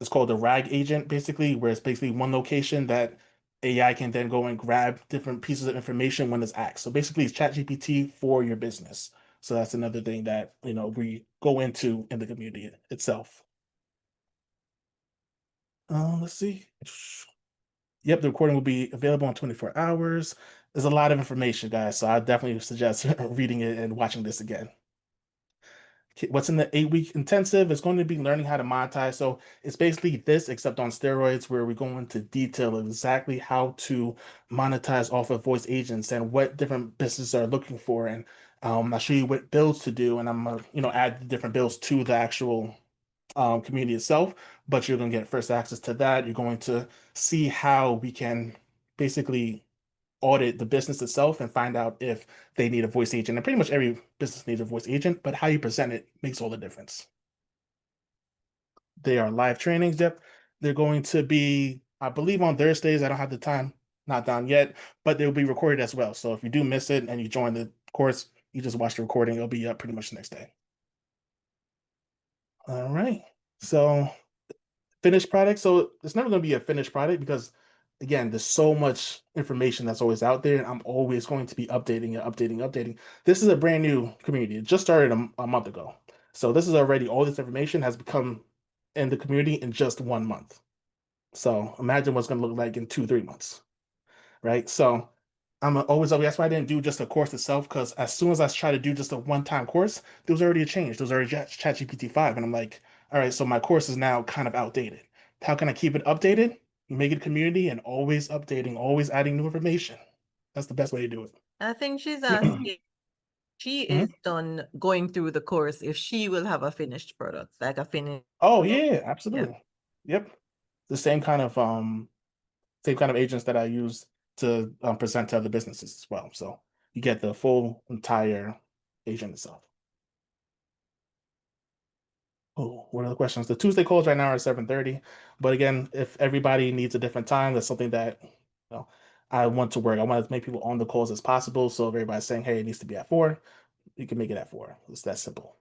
It's called a RAG agent, basically, where it's basically one location that AI can then go and grab different pieces of information when it's asked. So basically, it's ChatGPT for your business. So that's another thing that we go into in the community itself. Let's see. Yep, the recording will be available in 24 hours. There's a lot of information, guys, so I definitely suggest reading it and watching this again. What's in the 8-week intensive is going to be learning how to monetize. So it's basically this, except on steroids, where we go into detail of exactly how to monetize off of voice agents and what different businesses are looking for. And I'll show you what builds to do, and I'm gonna add the different builds to the actual community itself. But you're going to get first access to that. You're going to see how we can basically audit the business itself and find out if they need a voice agent. And pretty much every business needs a voice agent, but how you present it makes all the difference. They are live trainings. Yep. They're going to be, I believe, on Thursdays. I don't have the time, not down yet, but they'll be recorded as well. So if you do miss it and you join the course, you just watch the recording. It'll be up pretty much the next day. All right. So finished product. So it's never going to be a finished product because, again, there's so much information that's always out there, and I'm always going to be updating it, updating. This is a brand new community. It just started a month ago. So this is already all this information has become in the community in just 1 month. So imagine what's going to look like in 2, 3 months, right? So I'm always that's why I didn't do just a course itself, because as soon as I tried to do just a one-time course, there was already a change. There was already ChatGPT 5, and I'm like, all right, so my course is now kind of outdated. How can I keep it updated? You make it a community and always updating, always adding new information. That's the best way to do I think she's it. asking, she Mhm. is done going through the course if she will have a finished product, like a finished. Oh yeah, Yeah. absolutely. Yep. The same kind of agents that I use to present to other businesses as well. So you get the full entire agent itself. Oh, what are the questions? The Tuesday calls right now are 7:30. But again, if everybody needs a different time, that's something that I want to work. I want to make people on the calls as possible. So if everybody's saying, hey, it needs to be at 4, you can make it at 4. It's that simple.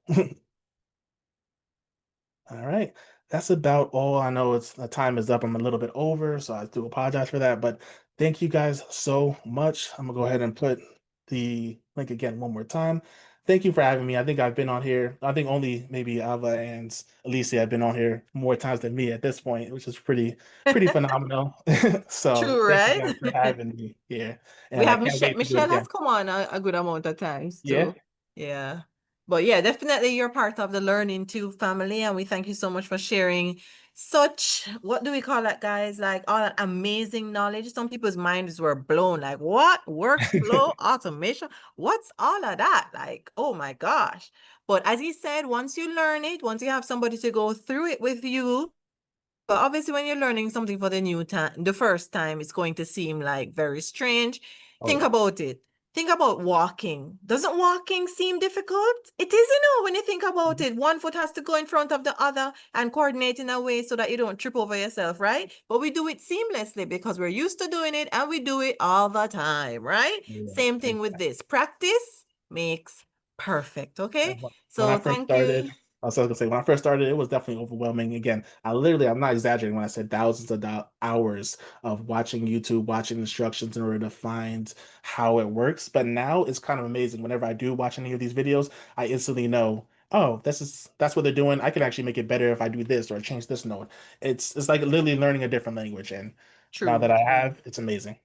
All right. That's about all. I know it's the time is up. I'm a little bit over, so I do apologize for that. But thank you guys so much. I'm gonna go ahead and put the link again one more time. Thank you for having me. I think I've been on here. I think only maybe Ava and Alicia have been on here more times than me at this point, which is pretty phenomenal. So True, thank you right? guys for having me here. We And I have can't Michelle. wait to do it Michelle has again. come on a good amount of times Yeah. too. Yeah. But yeah, definitely you're part of the Learning Tube family, and we thank you so much for sharing such, what do we call that, guys? Like all that amazing knowledge. Some people's minds were blown. Like, what? Workflow automation? What's all of that? Like, oh my gosh. But as he said, once you learn it, once you have somebody to go through it with you, but obviously, when you're learning something for the new time, the first time, it's going to seem like very strange. Oh Think yeah. about it. Think about walking. Doesn't walking seem difficult? It is, you know, when you think about Mhm. it. One foot has to go in front of the other and coordinate in a way so that you don't trip over yourself, right? But we do it seamlessly because we're used to doing it and we do it all the time, right? Yeah. Same thing with Exactly. this. Practice makes perfect, okay? And when I So first thank started, you. I was gonna say when I first started, it was definitely overwhelming. Again, I'm not exaggerating when I said thousands of hours of watching YouTube, watching instructions in order to find how it works. But now it's kind of amazing. Whenever I do watch any of these videos, I instantly know, oh, that's what they're doing. I can actually make it better if I do this or change this note. It's like literally learning a different language. And now that True, I true. have, it's amazing.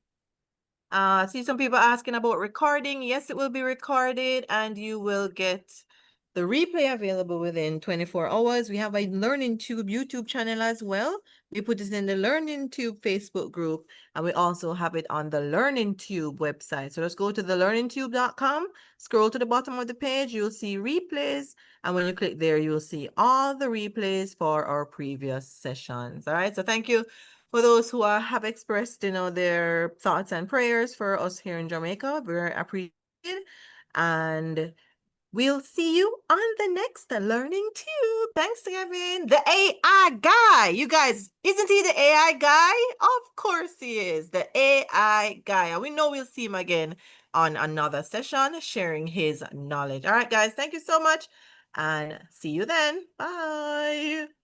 See some people asking about recording. Yes, it will be recorded and you will get the replay available within 24 hours. We have a Learning Tube YouTube channel as well. We put it in the Learning Tube Facebook group, and we also have it on the Learning Tube website. So let's go to the learningtube.com, scroll to the bottom of the page, you'll see replays. And when you click there, you'll see all the replays for our previous sessions. All right. So thank you for those who have expressed, their thoughts and prayers for us here in Jamaica. Very appreciated. And we'll see you on the next Learning Tube. Thanks, Kevin. The AI guy. You guys, isn't he the AI guy? Of course he is. The AI guy. And we know we'll see him again on another session sharing his knowledge. All right, guys. Thank you so much. And see you then. Bye.